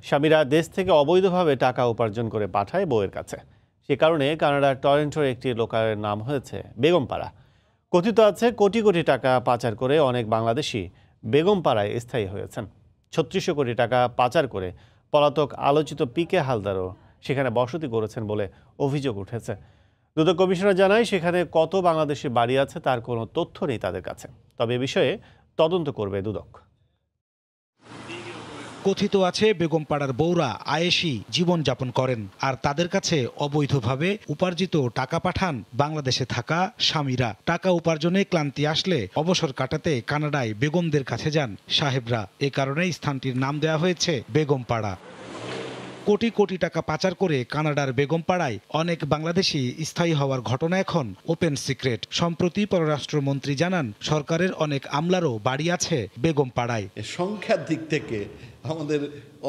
স্বামীরা দেশ থেকে অবৈধভাবে টাকা উপার্জন করে পাঠায় বউয়ের কাছে। সে কারণে কানাডার টরন্টোর একটি লোকালয়ের নাম হয়েছে বেগমপাড়া। কথিত আছে কোটি কোটি টাকা পাচার করে অনেক বাংলাদেশি বেগমপাড়ায় স্থায়ী হয়েছেন। 3600 কোটি টাকা পাচার করে পলাতক আলোচিত পিকে হালদারও সেখানে বসতি করেছেন বলে অভিযোগ উঠেছে। দুদক কমিশনার জানায়, সেখানে কত বাংলাদেশি বাড়ি আছে তার কোনো তথ্য নেই তাদের কাছে, তবে এ বিষয়ে তদন্ত করবে দুদক। কথিত আছে বেগমপাড়ার বউরা আয়েশি জীবনযাপন করেন, আর তাদের কাছে অবৈধভাবে উপার্জিত টাকা পাঠান বাংলাদেশে থাকা স্বামীরা। টাকা উপার্জনে ক্লান্তি আসলে অবসর কাটাতে কানাডায় বেগমদের কাছে যান সাহেবরা। এ কারণে স্থানটির নাম দেওয়া হয়েছে বেগমপাড়া। কোটি কোটি টাকা পাচার করে কানাডার বেগমপাড়ায় অনেক বাংলাদেশি স্থায়ী হওয়ার ঘটনা এখন ওপেন সিক্রেট। সম্প্রতি পররাষ্ট্রমন্ত্রী জানান, সরকারের অনেক আমলারও বাড়ি আছে বেগমপাড়ায়। সংখ্যার দিক থেকে আমাদের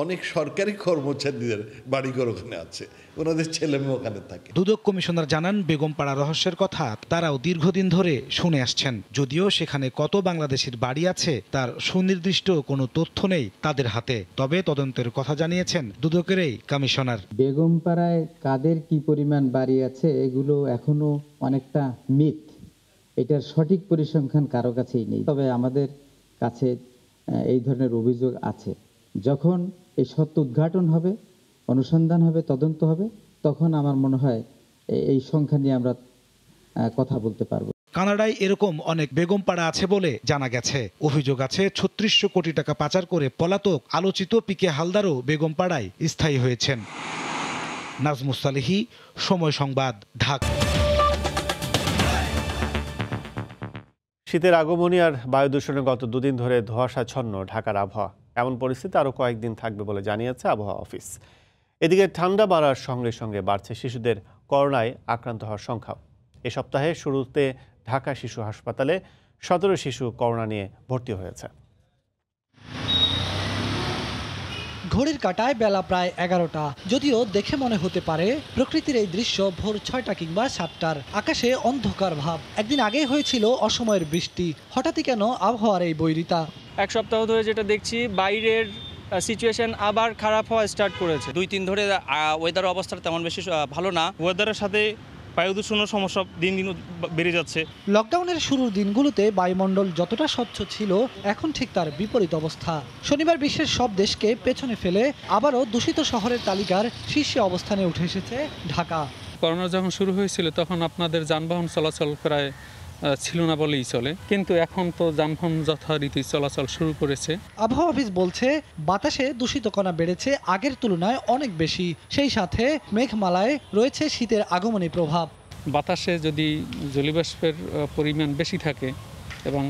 অনেক সরকারি কর্মচারীদের বাড়িঘর ওখানে আছে, ওনাদের ছেলেমেয়ে ওখানে থাকে। দুদক কমিশনার জানান, বেগমপাড়া রহস্যের কথা তারাও দীর্ঘদিন ধরে শুনে আসছেন, যদিও সেখানে কত বাংলাদেশির বাড়ি আছে তার সুনির্দিষ্ট কোনো তথ্য নেই তাদের হাতে। তবে তদন্তের কথা জানিয়েছেন দুদকের এই কমিশনার। বেগমপাড়ায় কাদের কি পরিমাণ বাড়ি আছে এগুলো এখনো অনেকটা মিথ, এটার সঠিক পরিসংখ্যান কারো কাছেই নেই। তবে আমাদের কাছে এই ধরনের অভিযোগ আছে। যখন এই সত্য উদ্ঘাটন হবে, অনুসন্ধান হবে, তদন্ত হবে, তখন আমার মনে হয় এই সংখ্যা নিয়ে আমরা কথা বলতে পারবো। কানাডায় এরকম অনেক বেগমপাড়া আছে বলে জানা গেছে। অভিযোগ আছে 3600 কোটি টাকা পাচার করে পলাতক আলোচিত পিকে হালদারও বেগমপাড়ায় স্থায়ী হয়েছেন। নাজমুস সালেহী, সময় সংবাদ, ঢাকা। শীতের আগমনী আর বায়ু দূষণে গত দুদিন ধরে ধোঁয়াশাচ্ছন্ন ঢাকার আবহাওয়া। এমন পরিস্থিতি আরও কয়েকদিন থাকবে বলে জানিয়েছে আবহাওয়া অফিস। এদিকে ঠান্ডা বাড়ার সঙ্গে সঙ্গে বাড়ছে শিশুদের করোনায় আক্রান্ত হওয়ার সংখ্যাও। এ সপ্তাহের শুরুতে ঢাকা শিশু হাসপাতালে 17 শিশু করোনা নিয়ে ভর্তি হয়েছে। ঘড়ির কাঁটায় বেলা প্রায় 11টা। যদিও দেখে মনে হতে পারে প্রকৃতির এই দৃশ্য ভোর 6টা কিংবা 7টার। আকাশে অন্ধকার ভাব। একদিন আগেই হয়েছিল অসময়ের বৃষ্টি। হঠাৎই কেন আবহাওয়ার এই বৈরিতা? এক সপ্তাহ ধরে যেটা দেখছি, বাইরের সিচুয়েশন আবার খারাপ হওয়া স্টার্ট করেছে। 2-3 ধরে ওয়েদার অবস্থা তেমন বেশি ভালো না। ওয়েদারের সাথে বায়ু দূষণের সমস্যা দিন দিন বেড়ে যাচ্ছে। লকডাউনের শুরুর দিনগুলোতে বায়ুমণ্ডল যতটা স্বচ্ছ ছিল, এখন ঠিক তার বিপরীত অবস্থা। শনিবার বিশ্বের সব দেশকে পেছনে ফেলে আবারও দূষিত শহরের তালিকার শীর্ষে অবস্থানে উঠে এসেছে ঢাকা। করোনা যখন শুরু হয়েছিল তখন আপনাদের যানবাহন চলাচল প্রায় ছিল না বলেই চলে, কিন্তু এখন তো যানবাহন যথারীতি চলাচল শুরু করেছে। আবহাওয়া অফিস বলছে বাতাসে দূষিত কণা বেড়েছে আগের তুলনায় অনেক বেশি। সেই সাথে মেঘমালায় রয়েছে শীতের আগমনী প্রভাব। বাতাসে যদি জলীয়বাষ্পের পরিমাণ বেশি থাকে এবং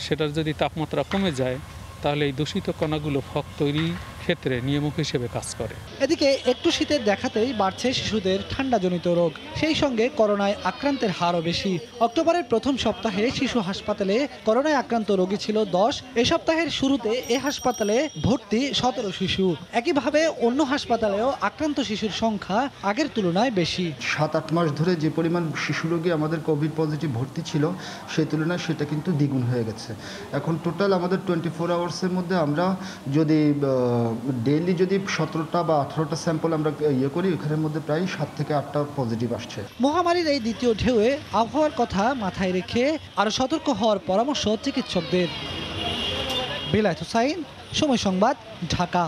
সেটার যদি তাপমাত্রা কমে যায়, তাহলে এই দূষিত কণাগুলো ফগ তৈরির ক্ষেত্রে নিয়ামক হিসেবে কাজ করে। এদিকে একটু শীতের দেখাতেই বাড়ছে শিশুদের ঠান্ডাজনিত রোগ। সেই সঙ্গে করোনায় আক্রান্তের হারও বেশি। অক্টোবরের প্রথম সপ্তাহে শিশু হাসপাতালে করোনায় আক্রান্ত রোগী ছিল 10। এ সপ্তাহের শুরুতে এ হাসপাতালে ভর্তি 17 শিশু। একইভাবে অন্য হাসপাতালেও আক্রান্ত শিশুর সংখ্যা আগের তুলনায় বেশি। 7-8 মাস ধরে যে পরিমাণ শিশু রোগী আমাদের কোভিড পজিটিভ ভর্তি ছিল, সেই তুলনায় সেটা কিন্তু দ্বিগুণ হয়ে গেছে। এখন টোটাল আমাদের 24 আওয়ার্সের মধ্যে আমরা যদি ডেইলি যদি 17টা বা 18টা স্যাম্পল আমরা করি, এখানের মধ্যে প্রায় 7 থেকে 8টা পজিটিভ আসছে। মহামারীর এই দ্বিতীয় ঢেউয়ে আবহাওয়ার কথা মাথায় রেখে আরও সতর্ক হওয়ার পরামর্শ চিকিৎসকদের। বেলায়েত হোসাইন, সময় সংবাদ, ঢাকা।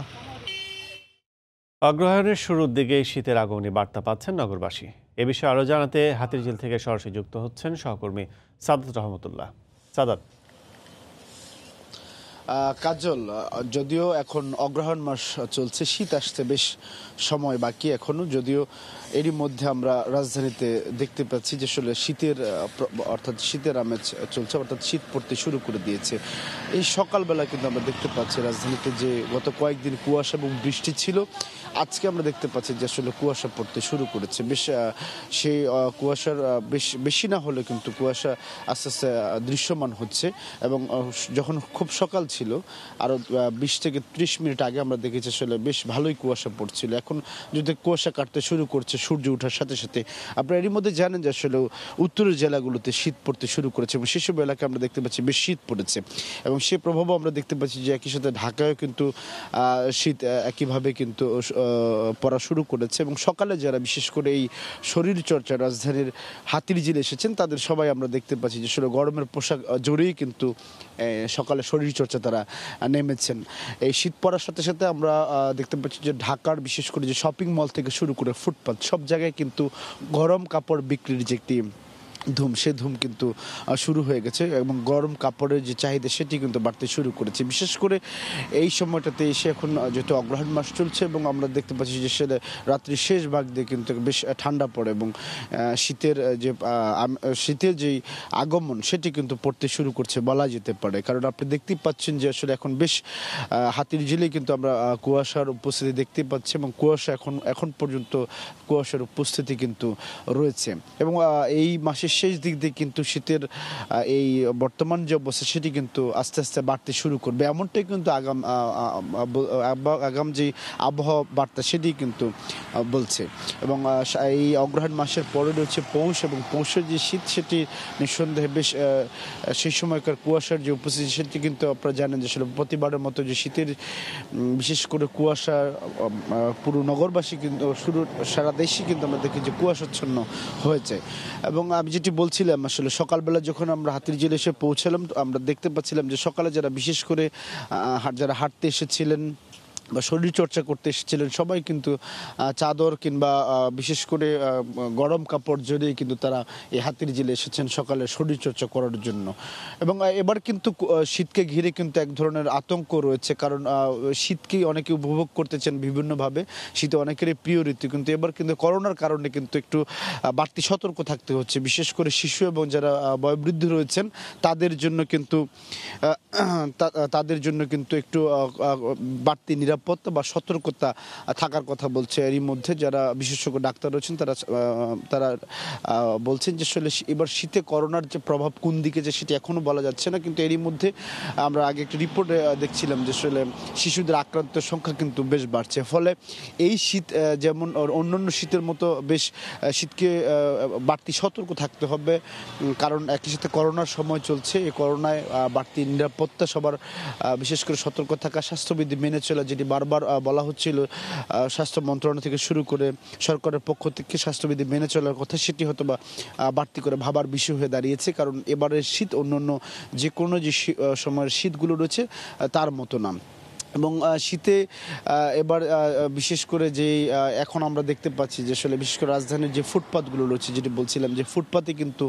অগ্রহায়ণের শুরুর দিকে শীতের আগমনী বার্তা পাচ্ছেন নগরবাসী। এ বিষয়ে আরও জানাতে হাতিরঝিল থেকে সরাসরি যুক্ত হচ্ছেন সহকর্মী সাদাত রহমতুল্লাহ। সাদাত। কাজল, যদিও এখন অগ্রহায়ণ মাস চলছে, শীত আসতে বেশ সময় বাকি এখনো, যদিও এরই মধ্যে আমরা রাজধানীতে দেখতে পাচ্ছি যে আসলে শীতের আমেজ চলছে, অর্থাৎ শীত পড়তে শুরু করে দিয়েছে। এই সকালবেলা কিন্তু আমরা দেখতে পাচ্ছি রাজধানীতে যে গত কয়েকদিন কুয়াশা এবং বৃষ্টি ছিল, আজকে আমরা দেখতে পাচ্ছি যে আসলে কুয়াশা পড়তে শুরু করেছে। বেশ সেই কুয়াশার বেশি না হলে কিন্তু কুয়াশা আস্তে আস্তে দৃশ্যমান হচ্ছে। এবং যখন খুব সকাল ছিল, আরও 20 থেকে 30 মিনিট আগে আমরা দেখেছি আসলে বেশ ভালোই কুয়াশা পড়ছিল। এখন যদি কুয়াশা কাটতে শুরু করছে সূর্য ওঠার সাথে সাথে, আপনারা এরই মধ্যে জানেন যে আসলে উত্তরের জেলাগুলোতে শীত পড়তে শুরু করেছে এবং সেসব এলাকায় আমরা দেখতে পাচ্ছি বেশ শীত পড়েছে। এবং সে প্রভাবও আমরা দেখতে পাচ্ছি যে একই সাথে ঢাকায়ও কিন্তু শীত একইভাবে কিন্তু পড়া শুরু করেছে। এবং সকালে যারা বিশেষ করে এই শরীরচর্চা রাজধানীর হাতিরঝিলে এসেছেন, তাদের সবাই আমরা দেখতে পাচ্ছি যে আসলে গরমের পোশাক জড়িয়েই কিন্তু সকালে শরীরচর্চা তারা নেমেছেন। এই শীত পড়ার সাথে সাথে আমরা দেখতে পাচ্ছি যে ঢাকার বিশেষ করে যে শপিং মল থেকে শুরু করে ফুটপাত সব জায়গায় কিন্তু গরম কাপড় বিক্রির যে একটি ধুম, সে ধুম কিন্তু শুরু হয়ে গেছে এবং গরম কাপড়ের যে চাহিদা সেটি কিন্তু বাড়তে শুরু করেছে। বিশেষ করে এই সময়টাতে এসে এখন যেহেতু অগ্রহায়ণ মাস চলছে এবং আমরা দেখতে পাচ্ছি যে সে রাত্রির শেষ ভাগ দিয়ে কিন্তু বেশ ঠান্ডা পড়ে এবং শীতের যেই আগমন সেটি কিন্তু পড়তে শুরু করছে বলা যেতে পারে। কারণ আপনি দেখতেই পাচ্ছেন যে আসলে এখন বেশ হাতিরঝিলে কিন্তু আমরা কুয়াশার উপস্থিতি দেখতে পাচ্ছি এবং কুয়াশা এখন পর্যন্ত কুয়াশার উপস্থিতি কিন্তু রয়েছে। এবং এই মাসের শেষ দিক দিয়ে কিন্তু শীতের এই বর্তমান যে অবস্থা সেটি কিন্তু আস্তে আস্তে বাড়তে শুরু করবে, এমনটাই কিন্তু আগাম যে আবহাওয়া বার্তা সেটি কিন্তু বলছে। এবং এই অগ্রহায়ণ মাসের পরে রয়েছে পৌষ, এবং পৌষের যে শীত সেটি নিঃসন্দেহে বেশ সেই সময়কার কুয়াশার যে উপস্থিতি সেটি কিন্তু আপনারা জানেন যে আসলে প্রতিবারের মতো যে শীতের বিশেষ করে কুয়াশা পুরো নগরবাসী কিন্তু সারা দেশে কিন্তু আমরা দেখি যে কুয়াশাচ্ছন্ন হয়েছে। এবং আমি যেটি বলছিলাম আসলে সকালবেলা যখন আমরা হাতিরঝিলে এসে পৌঁছালাম, আমরা দেখতে পাচ্ছিলাম যে সকালে যারা বিশেষ করে যারা হাঁটতে এসেছিলেন বা শরীরচর্চা করতে এসেছিলেন সবাই কিন্তু চাদর কিংবা বিশেষ করে গরম কাপড় জড়িয়ে কিন্তু তারা এই হাতিরঝিলে এসেছেন সকালে শরীরচর্চা করার জন্য। এবং এবার কিন্তু শীতকে ঘিরে কিন্তু এক ধরনের আতঙ্ক রয়েছে, কারণ শীতকে অনেকে উপভোগ করতেছেন বিভিন্নভাবে, শীতে অনেকেরই প্রিয় ঋতু, কিন্তু এবার কিন্তু করোনার কারণে কিন্তু একটু বাড়তি সতর্ক থাকতে হচ্ছে, বিশেষ করে শিশু এবং যারা বয়োবৃদ্ধ রয়েছেন তাদের জন্য কিন্তু একটু বাড়তি নিরাপত্তা বা সতর্কতা থাকার কথা বলছে। এরই মধ্যে যারা বিশেষজ্ঞ ডাক্তার রয়েছেন তারা বলছেন যে আসলে এবার শীতে করোনার যে প্রভাব কোন দিকে যে সেটি এখনো বলা যাচ্ছে না, কিন্তু এরই মধ্যে আমরা আগে একটি রিপোর্টে দেখছিলাম যে আসলে শিশুদের আক্রান্তের সংখ্যা কিন্তু বেশ বাড়ছে। ফলে এই শীত যেমন অন্যান্য শীতের মতো বেশ শীতকে বাড়তি সতর্ক থাকতে হবে, কারণ একই সাথে করোনার সময় চলছে। এই করোনায় বাড়তি নিরাপত্তা সবার, বিশেষ করে সতর্ক থাকা, স্বাস্থ্যবিধি মেনে চলা, যেটি বারবার বলা হচ্ছিল স্বাস্থ্য মন্ত্রণালয় থেকে শুরু করে সরকারের পক্ষ থেকে স্বাস্থ্যবিধি মেনে চলার কথা, সেটি হয়তো বা বাড়তি করে ভাবার বিষয় হয়ে দাঁড়িয়েছে, কারণ এবারের শীত অন্যান্য যে কোনো যে সময়ের শীতগুলো রয়েছে তার মতো না। এবং শীতে এবার বিশেষ করে যে এখন আমরা দেখতে পাচ্ছি যে আসলে বিশেষ করে রাজধানীর যে ফুটপাতগুলো রয়েছে, যেটি বলছিলাম যে ফুটপাতে কিন্তু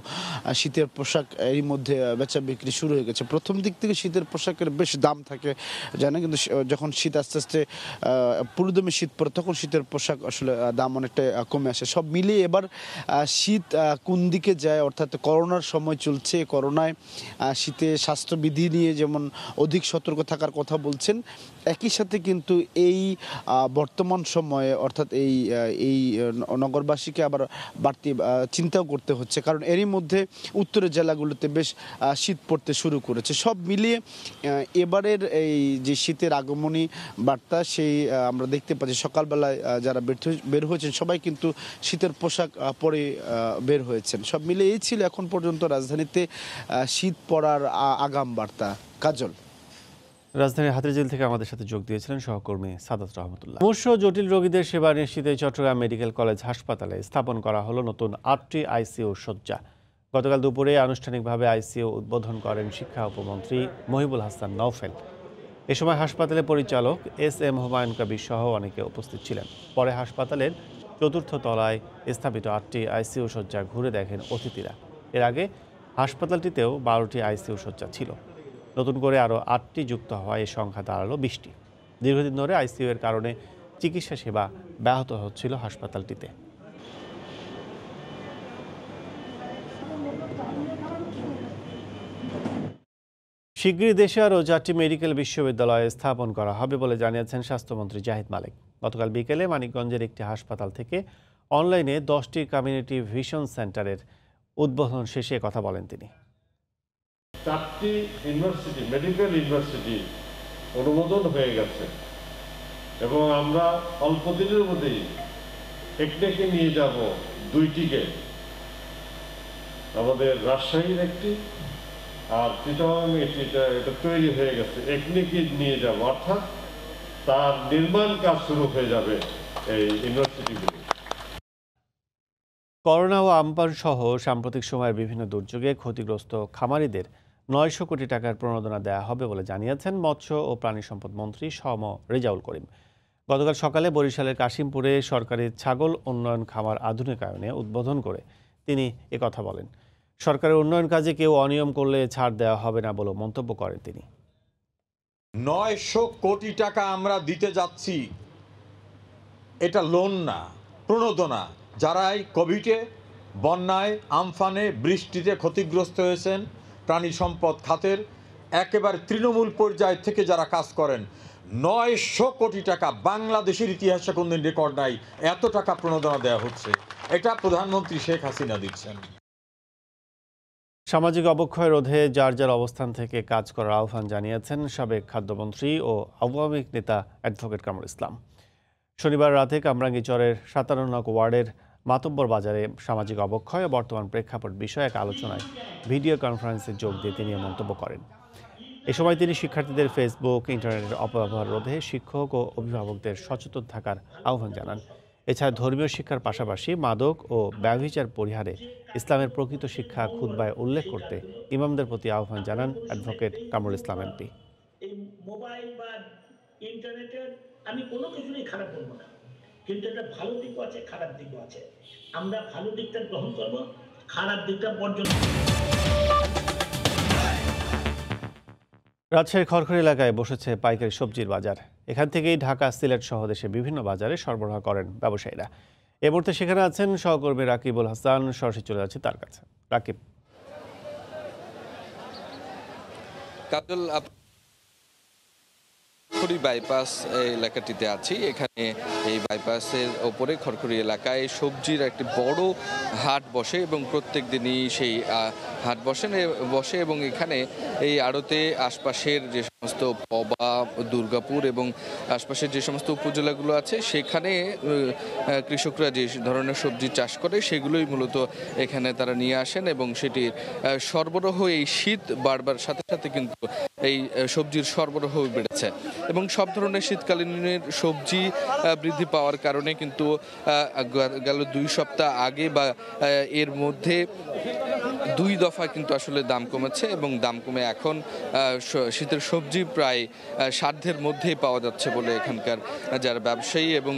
শীতের পোশাক এরই মধ্যে বেচা বিক্রি শুরু হয়ে গেছে। প্রথম দিক থেকে শীতের পোশাকের বেশ দাম থাকে জানেন, কিন্তু যখন শীত আস্তে আস্তে পুরোদমে শীত পড়ে তখন শীতের পোশাক আসলে দাম অনেকটা কমে আসে। সব মিলিয়ে এবার শীত কোন দিকে যায়, অর্থাৎ করোনার সময় চলছে, করোনায় শীতে স্বাস্থ্যবিধি নিয়ে যেমন অধিক সতর্ক থাকার কথা বলছেন, একই সাথে কিন্তু এই বর্তমান সময়ে অর্থাৎ এই নগরবাসীকে আবার বাড়তি চিন্তাও করতে হচ্ছে, কারণ এরই মধ্যে উত্তরের জেলাগুলোতে বেশ শীত পড়তে শুরু করেছে। সব মিলিয়ে এবারের এই যে শীতের আগমনী বার্তা, সেই আমরা দেখতে পাচ্ছি সকালবেলায় যারা বের হয়েছেন সবাই কিন্তু শীতের পোশাক পরে বের হয়েছেন। সব মিলিয়ে এই ছিল এখন পর্যন্ত রাজধানীতে শীত পড়ার আগাম বার্তা। কাজল। রাজধানীর হাতিরঝিল থেকে আমাদের সাথে যোগ দিয়েছিলেন সহকর্মী সাদাত রহমতুল্লাহ। মুমূর্ষু জটিল রোগীদের সেবা নিশ্চিতে চট্টগ্রাম মেডিকেল কলেজ হাসপাতালে স্থাপন করা হলো নতুন 8টি আইসিইউ শয্যা। গতকাল দুপুরে আনুষ্ঠানিকভাবে আইসিইউ উদ্বোধন করেন শিক্ষা উপমন্ত্রী মহিবুল হাসান নওফেল। এ সময় হাসপাতালের পরিচালক এস.এম. হুমায়ুন কবির সহ অনেকে উপস্থিত ছিলেন। পরে হাসপাতালের 4র্থ তলায় স্থাপিত 8টি আইসিইউ শয্যা ঘুরে দেখেন অতিথিরা। এর আগে হাসপাতালটিতেও 12টি আইসিইউ শয্যা ছিল। নতুন করে আরও 8টি যুক্ত হওয়ায় এই সংখ্যা দাঁড়ালো 20টি। দীর্ঘদিন ধরে আইসিইউ এর কারণে চিকিৎসা সেবা ব্যাহত হচ্ছিল হাসপাতালটিতে। শিগগিরই দেশে আরও 4টি মেডিকেল বিশ্ববিদ্যালয় স্থাপন করা হবে বলে জানিয়েছেন স্বাস্থ্যমন্ত্রী জাহিদ মালেক। গতকাল বিকেলে মানিকগঞ্জের একটি হাসপাতাল থেকে অনলাইনে 10টি কমিউনিটি ভিশন সেন্টারের উদ্বোধন শেষে কথা বলেন তিনি। 4টি ইউনিভার্সিটি, মেডিকেল ইউনিভার্সিটি অনুমোদন হয়ে গেছে এবং আমরা অল্প দিনের মধ্যেই একটাকে নিয়ে যাব 2টিকে, আমাদের রাজশাহীর একটি আর চিটাগাং এটা তৈরি হয়ে গেছে, একটাকে নিয়ে যাব, অর্থাৎ তার নির্মাণ কাজ শুরু হয়ে যাবে এই ইউনিভার্সিটিগুলি। করোনা ও আমপান সহ সাম্প্রতিক সময়ের বিভিন্ন দুর্যোগে ক্ষতিগ্রস্ত খামারিদের 900 কোটি টাকার প্রণোদনা দেওয়া হবে বলে জানিয়েছেন মৎস্য ও প্রাণী সম্পদ মন্ত্রী রেজাউল করিম। গতকাল সকালে বরিশালের কাশিমপুরে সরকারি ছাগল উন্নয়ন খামার আধুনিকায়নে উদ্বোধন করে তিনি একথা বলেন। সরকারের উন্নয়ন কাজে কেউ অনিয়ম করলে ছাড় দেওয়া হবে না বলে মন্তব্য করেন তিনি। 900 কোটি টাকা আমরা দিতে যাচ্ছি, এটা লোন না, প্রণোদনা। যারাই কোভিডে, বন্যায়, আমফানে, বৃষ্টিতে ক্ষতিগ্রস্ত হয়েছেন, প্রাণী সম্পদ খাতের একেবারে তৃণমূল পর্যায় থেকে যারা কাজ করেন, 900 কোটি টাকা, বাংলাদেশের ইতিহাসে কোনদিন রেকর্ড নাই এত টাকা প্রণোদনা দেওয়া হচ্ছে। এটা প্রধানমন্ত্রী শেখ হাসিনা দিচ্ছেন। সামাজিক অবক্ষয় রোধে যার যার অবস্থান থেকে কাজ করার আহ্বান জানিয়েছেন সাবেক খাদ্যমন্ত্রী ও আওয়ামী লীগ নেতা অ্যাডভোকেট কামরুল ইসলাম। শনিবার রাতে কামরাঙ্গীচরের 57 নং ওয়ার্ডের মাতব্বর বাজারে সামাজিক অবক্ষয় ও বর্তমান প্রেক্ষাপট বিষয়ে এক আলোচনায় ভিডিও কনফারেন্সে যোগ দিয়ে তিনি মন্তব্য করেন। এ সময় তিনি শিক্ষার্থীদের ফেসবুক, ইন্টারনেটের অপব্যবহার রোধে শিক্ষক ও অভিভাবকদের সচেতন থাকার আহ্বান জানান। এছাড়া ধর্মীয় শিক্ষার পাশাপাশি মাদক ও ব্যভিচার পরিহারে ইসলামের প্রকৃত শিক্ষা খুতবায় উল্লেখ করতে ইমামদের প্রতি আহ্বান জানান advocate Kamrul Islam MP. Mobile বা ইন্টারনেটের আমি কোনো কিছুই খারাপ বলবো না, কিন্তু এটা ভালো দিকও আছে, খারাপ দিকও আছে। আমরা ভালো দিকটা গ্রহণ করব, খারাপ দিকটা বর্জন করব। রাজশাহীর খড়খড়ি এলাকায় বসেছে পাইকারি সবজির বাজার। এখান থেকেই ঢাকা, সিলেট সহ দেশের বিভিন্ন বাজারে সরবরাহ করেন ব্যবসায়ীরা। এ মুহূর্তে সেখানে আছেন সহকর্মী রাকিবুল হাসান, সরাসরি চলে যাচ্ছে তার কাছে। রাকিব। কাজল, খড়খড়ি বাইপাস এলাকাটিতে আছি। এখানে এই বাইপাসের ওপরে খড়খড়ি এলাকায় সবজির একটি বড় হাট বসে এবং প্রত্যেক দিনই সেই হাট বসে এবং এখানে এই আড়তে আশপাশের যে সমস্ত পবা, দুর্গাপুর এবং আশপাশের যে সমস্ত উপজেলাগুলো আছে সেখানে কৃষকরা যে ধরনের সবজি চাষ করে সেগুলোই মূলত এখানে তারা নিয়ে আসেন এবং সেটির সরবরাহ এই শীত বাড়বার সাথে সাথে কিন্তু এই সবজির সরবরাহ বেড়েছে এবং সব ধরনের শীতকালীনের সবজি বৃদ্ধি পাওয়ার কারণে কিন্তু গেল 2 সপ্তাহ আগে বা এর মধ্যে 2 দফা কিন্তু আসলে দাম কমেছে এবং দাম কমে এখন শীতের সবজি প্রায় সাধ্যের মধ্যেই পাওয়া যাচ্ছে বলে এখানকার যারা ব্যবসায়ী এবং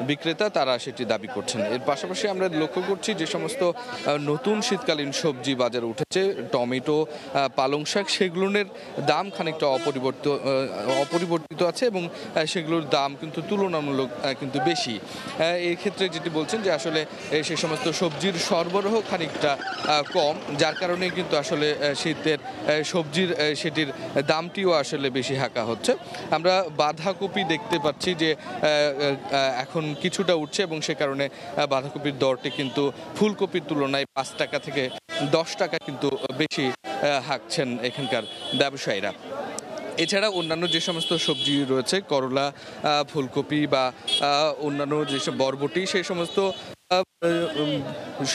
বিক্রেতা তারা সেটি দাবি করছেন। এর পাশাপাশি আমরা লক্ষ্য করছি যে সমস্ত নতুন শীতকালীন সবজি বাজারে উঠেছে, টমেটো, পালং শাক, সেগুলোর দাম খানিকটা অপরিবর্তিত আছে এবং সেগুলোর দাম কিন্তু তুলনামূলক কিন্তু বেশি। এই ক্ষেত্রে যেটি বলছেন যে আসলে সেই সমস্ত সবজির সরবরাহ খানিকটা কম, যার কারণে কিন্তু আসলে শীতের সবজির সেটির দামটিও আসলে বেশি হাঁকা হচ্ছে। আমরা বাঁধাকপি দেখতে পাচ্ছি যে এখন কিছুটা উঠছে এবং সে কারণে বাঁধাকপির দরটি কিন্তু ফুলকপির তুলনায় 5 টাকা থেকে 10 টাকা কিন্তু বেশি হাঁকছেন এখানকার ব্যবসায়ীরা। এছাড়া অন্যান্য যে সমস্ত সবজি রয়েছে, করলা, ফুলকপি বা অন্যান্য যেসব বরবটি, সেই সমস্ত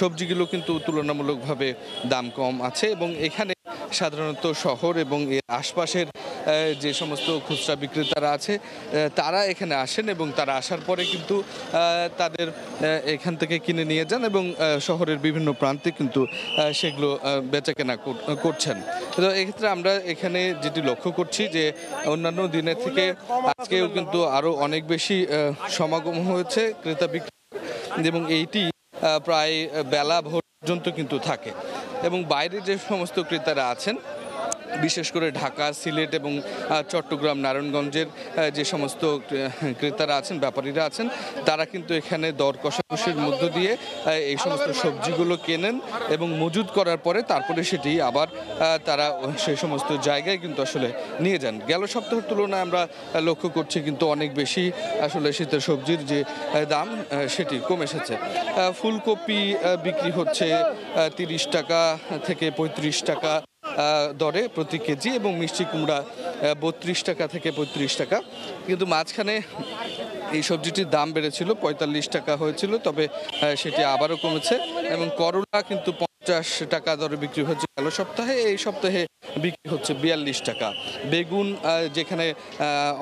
সবজিগুলো কিন্তু তুলনামূলকভাবে দাম কম আছে এবং এখানে সাধারণত শহর এবং এর আশপাশের যে সমস্ত খুচরা বিক্রেতারা আছে তারা এখানে আসেন এবং তারা আসার পরে কিন্তু তাদের এখান থেকে কিনে নিয়ে যান এবং শহরের বিভিন্ন প্রান্তে কিন্তু সেগুলো বেচাকেনা করছেন। তো এক্ষেত্রে আমরা এখানে যেটি লক্ষ্য করছি যে অন্যান্য দিনের থেকে আজকেও কিন্তু আরও অনেক বেশি সমাগম হয়েছে ক্রেতা বিক্রেতা এবং এইটি প্রায় বেলা ভোর পর্যন্ত কিন্তু থাকে এবং বাইরে যে সমস্ত ক্রেতারা আছেন, বিশেষ করে ঢাকা, সিলেট এবং চট্টগ্রাম, নারায়ণগঞ্জের যে সমস্ত ক্রেতারা আছেন, ব্যাপারীরা আছেন, তারা কিন্তু এখানে দর কষাকষির মধ্য দিয়ে এই সমস্ত সবজিগুলো কেনেন এবং মজুত করার পরে তারপরে সেটি আবার তারা সেই সমস্ত জায়গায় কিন্তু আসলে নিয়ে যান। গেল সপ্তাহের তুলনায় আমরা লক্ষ্য করছি কিন্তু অনেক বেশি আসলে শীতের সবজির যে দাম সেটি কমে এসেছে। ফুলকপি বিক্রি হচ্ছে 30 টাকা থেকে 35 টাকা দরে প্রতি কেজি এবং মিষ্টি কুমড়া 32 টাকা থেকে 35 টাকা। কিন্তু মাঝখানে এই সবজিটির দাম বেড়েছিল, 45 টাকা হয়েছিল, তবে সেটি আবারও কমেছে এবং করলা কিন্তু 50 টাকা দরে বিক্রি হচ্ছে গেল সপ্তাহে, এই সপ্তাহে বিক্রি হচ্ছে 42 টাকা। বেগুন যেখানে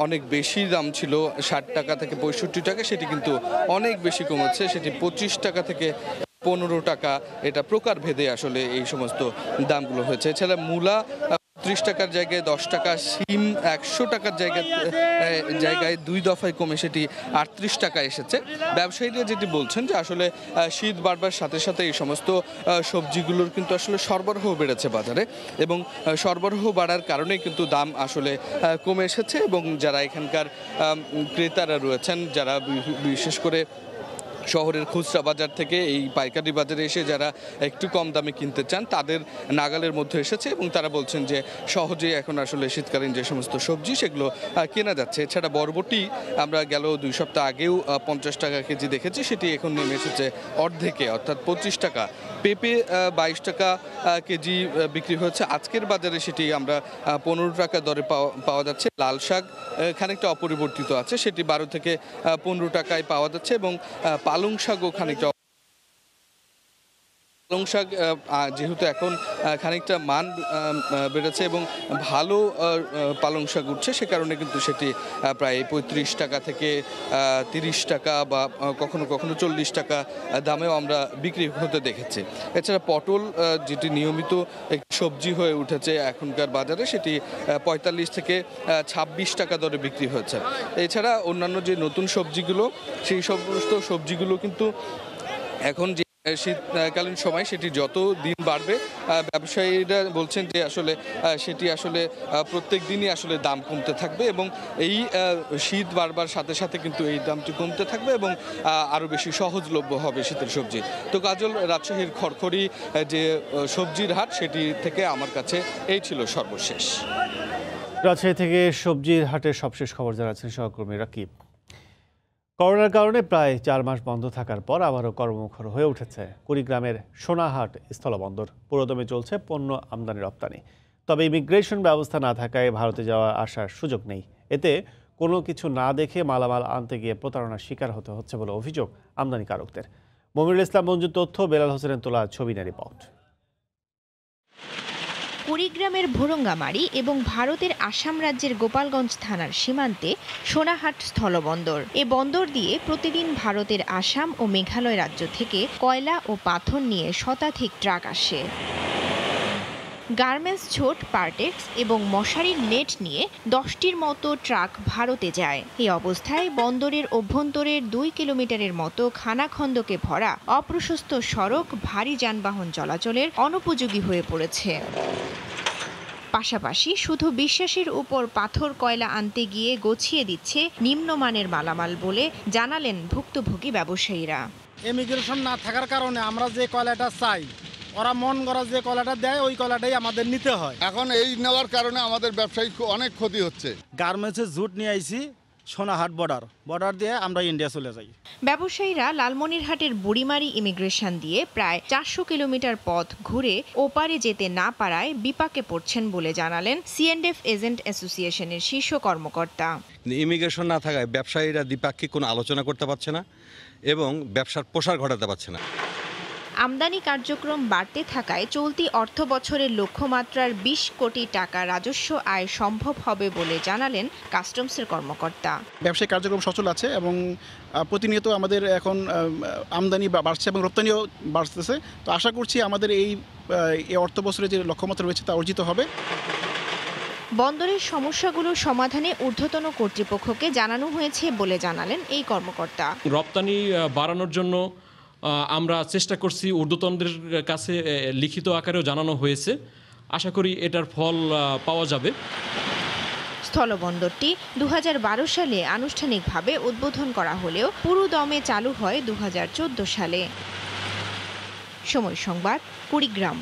অনেক বেশি দাম ছিল 60 টাকা থেকে 65 টাকা, সেটি কিন্তু অনেক বেশি কমেছে, সেটি 25 টাকা থেকে 15 টাকা, এটা প্রকার ভেদে আসলে এই সমস্ত দামগুলো হয়েছে। এছাড়া মূলা 30 টাকার জায়গায় 10 টাকা, শিম 100 টাকার জায়গায় 2 দফায় কমে সেটি 38 টাকা এসেছে। ব্যবসায়ীরা যেটি বলছেন যে আসলে শীত বাড়বার সাথে সাথে এই সমস্ত সবজিগুলোর কিন্তু আসলে সরবরাহ বেড়েছে বাজারে এবং সরবরাহ বাড়ার কারণে কিন্তু দাম আসলে কমে এসেছে এবং যারা এখানকার ক্রেতারা রয়েছেন, যারা বিশেষ করে শহরের খুচরা বাজার থেকে এই পাইকারি বাজারে এসে যারা একটু কম দামে কিনতে চান তাদের নাগালের মধ্যে এসেছে এবং তারা বলছেন যে সহজেই এখন আসলে শীতকালীন যে সমস্ত সবজি সেগুলো কেনা যাচ্ছে। এছাড়া বরবটি আমরা গেল 2 সপ্তাহ আগেও 50 টাকা কেজি দেখেছি, সেটি এখন নেমে এসেছে অর্ধেকে, অর্থাৎ 25 টাকা। পেঁপে 22 টাকা কেজি বিক্রি হচ্ছে, আজকের বাজারে সেটি আমরা 15 টাকা দরে পাওয়া যাচ্ছে। লাল শাক খানিকটা অপরিবর্তিত আছে, সেটি 12 থেকে 15 টাকায় পাওয়া যাচ্ছে এবং পালং শাকও খানিকটা পালং শাক যেহেতু এখন খানিকটা মান বেড়েছে এবং ভালো পালং শাক উঠছে, সে কারণে কিন্তু সেটি প্রায় 35 টাকা থেকে 30 টাকা বা কখনো কখনো 40 টাকা দামেও আমরা বিক্রি হতে দেখেছি। এছাড়া পটল যেটি নিয়মিত একটি সবজি হয়ে উঠেছে এখনকার বাজারে, সেটি 45 থেকে 26 টাকা দরে বিক্রি হয়েছে। এছাড়া অন্যান্য যে নতুন সবজিগুলো, সেই সমস্ত সবজিগুলো কিন্তু এখন যে শীতকালীন সময় সেটি যত দিন বাড়বে ব্যবসায়ীরা বলছেন যে আসলে সেটি আসলে প্রত্যেক দিনই আসলে দাম কমতে থাকবে এবং এই শীত বাড়বার সাথে সাথে কিন্তু এই দামটি কমতে থাকবে এবং আরও বেশি সহজলভ্য হবে শীতের সবজি। তো কাজল, রাজশাহীর খড়খড়ি যে সবজির হাট, সেটি থেকে আমার কাছে এই ছিল সর্বশেষ। রাজশাহী থেকে সবজির হাটের সবশেষ খবর জানাচ্ছেন সহকর্মী রাকিব। করোনার কারণে প্রায় 4 মাস বন্ধ থাকার পর আবারও কর্মমুখর হয়ে উঠেছে কুড়িগ্রামের সোনাহাট স্থলবন্দর। পুরোদমে চলছে পণ্য আমদানি রপ্তানি। তবে ইমিগ্রেশন ব্যবস্থা না থাকায় ভারতে যাওয়া আসার সুযোগ নেই। এতে কোনো কিছু না দেখে মালামাল আনতে গিয়ে প্রতারণার শিকার হতে হচ্ছে বলে অভিযোগ আমদানিকারকদের। মমিনুল ইসলাম মঞ্জুর তথ্য, বেলাল হোসেনের তোলা ছবি নিয়ে রিপোর্ট। কুড়িগ্রামের ভোরঙ্গামারি এবং ভারতের আসাম রাজ্যের গোপালগঞ্জ থানার সীমান্তে সোনাহাট স্থলবন্দর। এ বন্দর দিয়ে প্রতিদিন ভারতের আসাম ও মেঘালয় রাজ্য থেকে কয়লা ও পাথর নিয়ে শতাধিক ট্রাক আসে। গার্মেন্টস, ছোট পার্টেক্স এবং মশারির নেট নিয়ে 10টির মতো ট্রাক ভারতে যায়। এই অবস্থায় বন্দরের অভ্যন্তরের 2 কিলোমিটারের মতো খানাখন্দকে ভরা অপ্রশস্ত সড়ক ভারী যানবাহন চলাচলের অনুপযোগী হয়ে পড়েছে। পাশাপাশি শুধু বিশ্বাসের উপর পাথর কয়লা আনতে গিয়ে গছিয়ে দিচ্ছে নিম্নমানের মালামাল বলে জানালেন ভুক্তভোগী ব্যবসায়ীরা। ইমিগ্রেশন না থাকার কারণে আমরা যে কয়লাটা চাই, ওরা মন করা যে কয়লাটা দেয় ওই কয়লাটাই আমাদের নিতে হয়। এখন এই নেওয়ার কারণে আমাদের ব্যবসায়ী অনেক ক্ষতি হচ্ছে। গার্মেন্টসের জুট নিয়ে আইছি সোনাহাট বর্ডার দিয়ে আমরা ইন্ডিয়া চলে যাই। ব্যবসায়ীরা লালমনিরহাটের বুড়িমারি ইমিগ্রেশন দিয়ে প্রায় 400 কিলোমিটার পথ ঘুরে ওপারে যেতে না পারায় বিপাকে পড়ছেন বলে জানালেন C&F এজেন্ট অ্যাসোসিয়েশনের শীর্ষ কর্মকর্তা। ইমিগ্রেশন না থাকায় ব্যবসায়ীরা দ্বিপাক্ষিক কোনো আলোচনা করতে পারছে না এবং ব্যবসার প্রসার ঘটাতে পারছে না। আমদানি কার্যক্রম বাড়তে থাকায় চলতি অর্থ বছরের লক্ষ্যমাত্রার 20 কোটি টাকা রাজস্ব আয় সম্ভব হবে বলে জানালেন কাস্টমসের কর্মকর্তা। ব্যবসায়িক কার্যক্রম সচল আছে এবং প্রতিনিয়ত আমাদের এখন আমদানি বাড়ছে এবং রপ্তানিও বাড়তেছে। তো আশা করছি আমাদের এই অর্থ বছরের যে লক্ষ্যমাত্রা রয়েছে তা অর্জিত হবে। বন্দরের সমস্যাগুলো সমাধানে ঊর্ধ্বতন কর্তৃপক্ষকে জানানো হয়েছে বলে জানালেন এই কর্মকর্তা। রপ্তানি বাড়ানোর জন্য আমরা চেষ্টা করছি, ঊর্ধ্বতনদের কাছে লিখিত আকারেও জানানো হয়েছে। আশা করি এটার ফল পাওয়া যাবে। স্থলবন্দরটি 2012 সালে আনুষ্ঠানিকভাবে উদ্বোধন করা হলেও পুরো দমে চালু হয় 2014 সালে। সময় সংবাদ, কুড়িগ্রাম।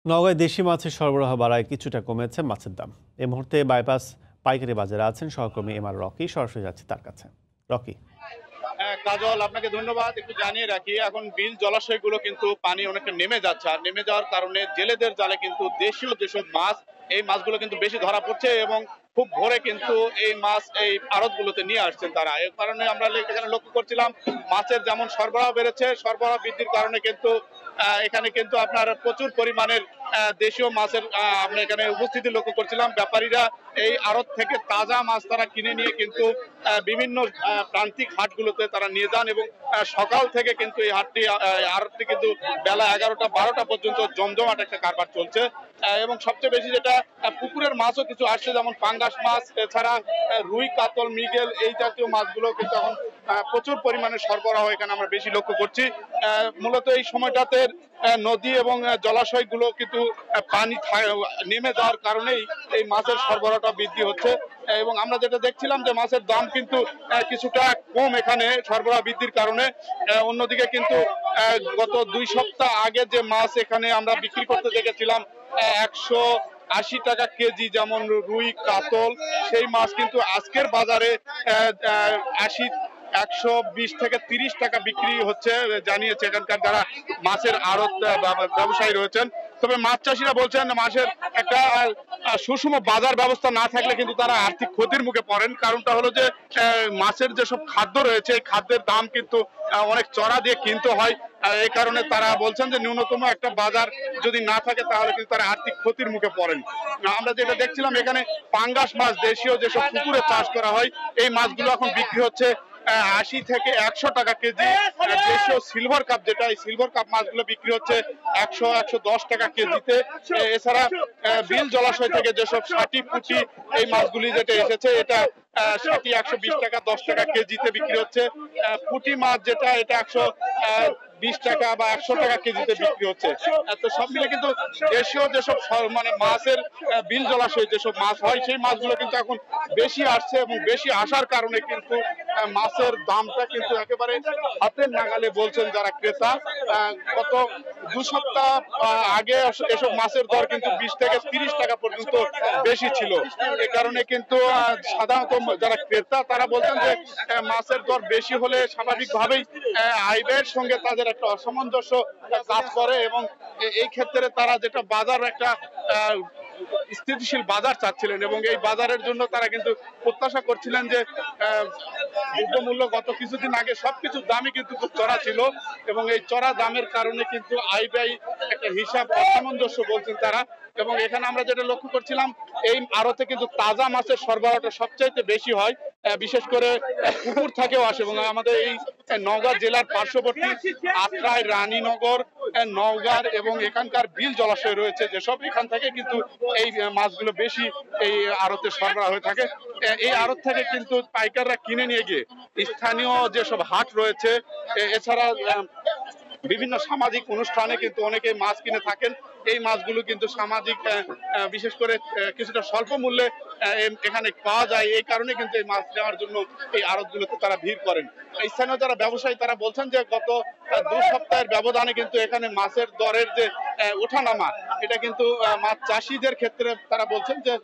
নওগাঁয় দেশি মাছের সরবরাহ বাড়ায় কিছুটা কমেছে মাছের দাম। এই মুহূর্তে বাইপাস পাইকারি বাজারে আছেন সহকর্মী এমআর রকি। সরাসরি যাচ্ছে তার কাছে। রকি। কাজল, আপনাকে ধন্যবাদ। একটু জানিয়ে রাখি, এখন বিল জলাশয়গুলো কিন্তু পানি অনেকটা নেমে যাচ্ছে, আর নেমে যাওয়ার কারণে জেলেদের জালে কিন্তু দেশীয় যেসব মাছ, এই মাছগুলো কিন্তু বেশি ধরা পড়ছে এবং খুব ভোরে কিন্তু এই মাছ এই আড়তগুলোতে নিয়ে আসছেন তারা। এই কারণে আমরা এখানে লক্ষ্য করছিলাম মাছের যেমন সরবরাহ বেড়েছে, সরবরাহ বৃদ্ধির কারণে কিন্তু এখানে কিন্তু আপনার প্রচুর পরিমাণের দেশীয় মাছের আমরা এখানে উপস্থিতি লক্ষ্য করছিলাম। ব্যাপারীরা এই আড়ত থেকে তাজা মাছ তারা কিনে নিয়ে কিন্তু বিভিন্ন প্রান্তিক হাটগুলোতে তারা নিয়ে যান এবং সকাল থেকে কিন্তু এই আড়তটি কিন্তু বেলা 11টা-12টা পর্যন্ত জমজমাট একটা কারবার চলছে। এবং সবচেয়ে বেশি যেটা পুকুরের মাছও কিছু আসছে, যেমন পাঙ্গাস মাছ, এছাড়া রুই, কাতল, মৃগেল, এই জাতীয় মাছগুলো কিন্তু এখন প্রচুর পরিমাণে সরবরাহ এখানে আমরা বেশি লক্ষ্য করছি। মূলত এই সময়টাতে নদী এবং জলাশয়গুলো কিন্তু পানি নেমে যাওয়ার কারণেই এই মাছের সরবরাহটা বৃদ্ধি হচ্ছে এবং আমরা যেটা দেখছিলাম যে মাছের দাম কিন্তু কিছুটা কম এখানে সরবরাহ বৃদ্ধির কারণে। অন্যদিকে কিন্তু গত 2 সপ্তাহ আগে যে মাছ এখানে আমরা বিক্রি করতে দেখেছিলাম 180 টাকা কেজি, যেমন রুই, কাতল, সেই মাছ কিন্তু আজকের বাজারে 80 120 থেকে 30 টাকা বিক্রি হচ্ছে জানিয়েছে এখানকার যারা মাছের আড়ত ব্যবসায়ী রয়েছেন। তবে মাছ চাষিরা বলছেন মাছের একটা সুষম বাজার ব্যবস্থা না থাকলে কিন্তু তারা আর্থিক ক্ষতির মুখে পড়েন। কারণটা হলো যে মাছের যেসব খাদ্য রয়েছে এই খাদ্যের দাম কিন্তু অনেক চড়া দিয়ে কিনতে হয়। এই কারণে তারা বলছেন যে ন্যূনতম একটা বাজার যদি না থাকে তাহলে কিন্তু তারা আর্থিক ক্ষতির মুখে পড়েন। আমরা যেটা দেখছিলাম এখানে পাঙ্গাস মাছ দেশীয় যেসব পুকুরে চাষ করা হয় এই মাছগুলো এখন বিক্রি হচ্ছে 80 থেকে 100 টাকা কেজি। দেশীয় সিলভার কাপ যেটা এই সিলভার কাপ মাছগুলো বিক্রি হচ্ছে 100-110 টাকা কেজিতে। এছাড়া বিল জলাশয় থেকে যেসব ষাটি পুঁটি এই মাছগুলি যেটা এসেছে এটা ষাটি 120 টাকা 10 টাকা কেজিতে বিক্রি হচ্ছে। পুঁটি মাছ যেটা এটা 120 টাকা বা 100 টাকা কেজিতে বিক্রি হচ্ছে। তো সব মিলে কিন্তু দেশীয় যেসব মানে মাছের বিল জলাশয় যেসব মাছ হয় সেই মাছগুলো কিন্তু এখন বেশি আসছে এবং বেশি আসার কারণে কিন্তু মাছের দামটা কিন্তু একেবারে হাতের নাগালে বলছেন যারা ক্রেতা। গত 2 সপ্তাহ আগে এসব মাছের দর কিন্তু 20 থেকে 30 টাকা পর্যন্ত বেশি ছিল। এ কারণে কিন্তু সাধারণত যারা ক্রেতা তারা বলছেন যে মাছের দর বেশি হলে স্বাভাবিকভাবেই আয় ব্যয়ের সঙ্গে তাদের একটা অসামঞ্জস্য কাজ করে এবং এই ক্ষেত্রে তারা যেটা বাজার একটা স্থিতিশীল বাজার চাচ্ছিলেন এবং এই বাজারের জন্য তারা কিন্তু প্রত্যাশা করছিলেন যে দ্রব্যমূল্য গত কিছুদিন আগে সবকিছুর দামই কিন্তু খুব চড়া ছিল এবং এই চড়া দামের কারণে কিন্তু আয় ব্যয় একটা হিসাব অসামঞ্জস্য বলছেন তারা। এবং এখানে আমরা যেটা লক্ষ্য করছিলাম এই আড়তে কিন্তু তাজা মাছের সরবরাহটা সবচাইতে বেশি হয়, বিশেষ করে পুকুর থেকেও আসে এবং আমাদের এই নওগাঁ জেলার পার্শ্ববর্তী আত্রাই, রানীনগর, নওগাঁ এবং এখানকার বিল জলাশয় রয়েছে যেসব এখান থেকে কিন্তু এই মাছগুলো বেশি এই আড়তে সরবরাহ হয়ে থাকে। এই আড়ত থেকে কিন্তু পাইকাররা কিনে নিয়ে গিয়ে স্থানীয় যেসব হাট রয়েছে এছাড়া বিভিন্ন সামাজিক অনুষ্ঠানে কিন্তু অনেকে মাছ কিনে থাকেন। এই মাছগুলো কিন্তু সামাজিক বিশেষ করে কিছুটা স্বল্প মূল্যে এখানে পাওয়া যায়। এই কারণে কিন্তু এই মাছ নেওয়ার জন্য এই আড়তগুলোতে তারা ভিড় করেন। স্থানীয় যারা ব্যবসায়ী তারা বলছেন যে গত 2 সপ্তাহের ব্যবধানে কিন্তু এখানে মাছের দরের যে ওঠানামা এটা কিন্তু মাছ চাষিদের ক্ষেত্রে তারা বলছেন যে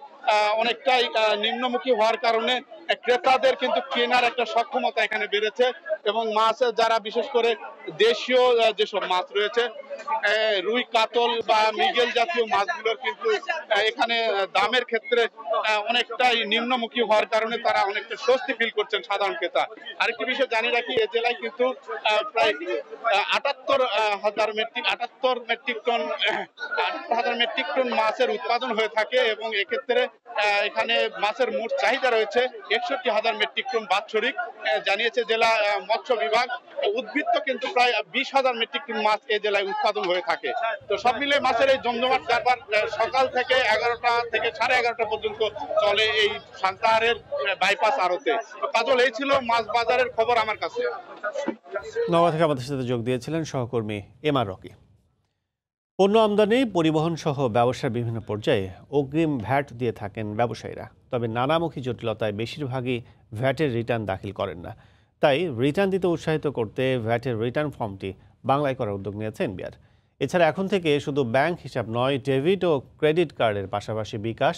অনেকটাই নিম্নমুখী হওয়ার কারণে ক্রেতাদের কিন্তু কেনার একটা সক্ষমতা এখানে বেড়েছে এবং মাছের যারা বিশেষ করে দেশীয় যেসব মাছ রয়েছে রুই, কাতল বা মৃগেল জাতীয় মাছগুলোর কিন্তু এখানে দামের ক্ষেত্রে অনেকটাই নিম্নমুখী হওয়ার কারণে তারা অনেকটা স্বস্তি ফিল করছেন সাধারণ ক্রেতা। আরেকটি বিষয় জানিয়ে রাখি এই জেলায় কিন্তু প্রায় 78,000 মেট্রিক টন মাছের উৎপাদন হয়ে থাকে এবং এক্ষেত্রে এখানে মাছের মোট চাহিদা রয়েছে 61,000 মেট্রিক টন বাৎসরিক, জানিয়েছে জেলা মৎস্য বিভাগ। উদ্বৃত্ত কিন্তু প্রায় 20,000 মেট্রিক টন মাছ এই জেলায় উৎপাদন হয়ে থাকে। তো সব মিলে মাছের এই জমজমাট কারবার সকাল থেকে 11টা থেকে 11:30 পর্যন্ত চলে এই সান্তাহারের বাইপাস আড়তে। কাজল, এই ছিল মাছ বাজারের খবর আমার কাছে। নওগাঁ থেকে আমাদের সাথে যোগ দিয়েছিলেন সহকর্মী এমআর রকি। পণ্য আমদানি, পরিবহন সহ ব্যবসার বিভিন্ন পর্যায়ে অগ্রিম ভ্যাট দিয়ে থাকেন ব্যবসায়ীরা। তবে নানামুখী জটিলতায় বেশিরভাগই ভ্যাটের রিটার্ন দাখিল করেন না। তাই রিটার্ন দিতে উৎসাহিত করতে ভ্যাটের রিটার্ন ফর্মটি বাংলায় করার উদ্যোগ নিয়েছে এনবিআর। এছাড়া এখন থেকে শুধু ব্যাংক হিসাব নয়, ডেবিট ও ক্রেডিট কার্ডের পাশাপাশি বিকাশ,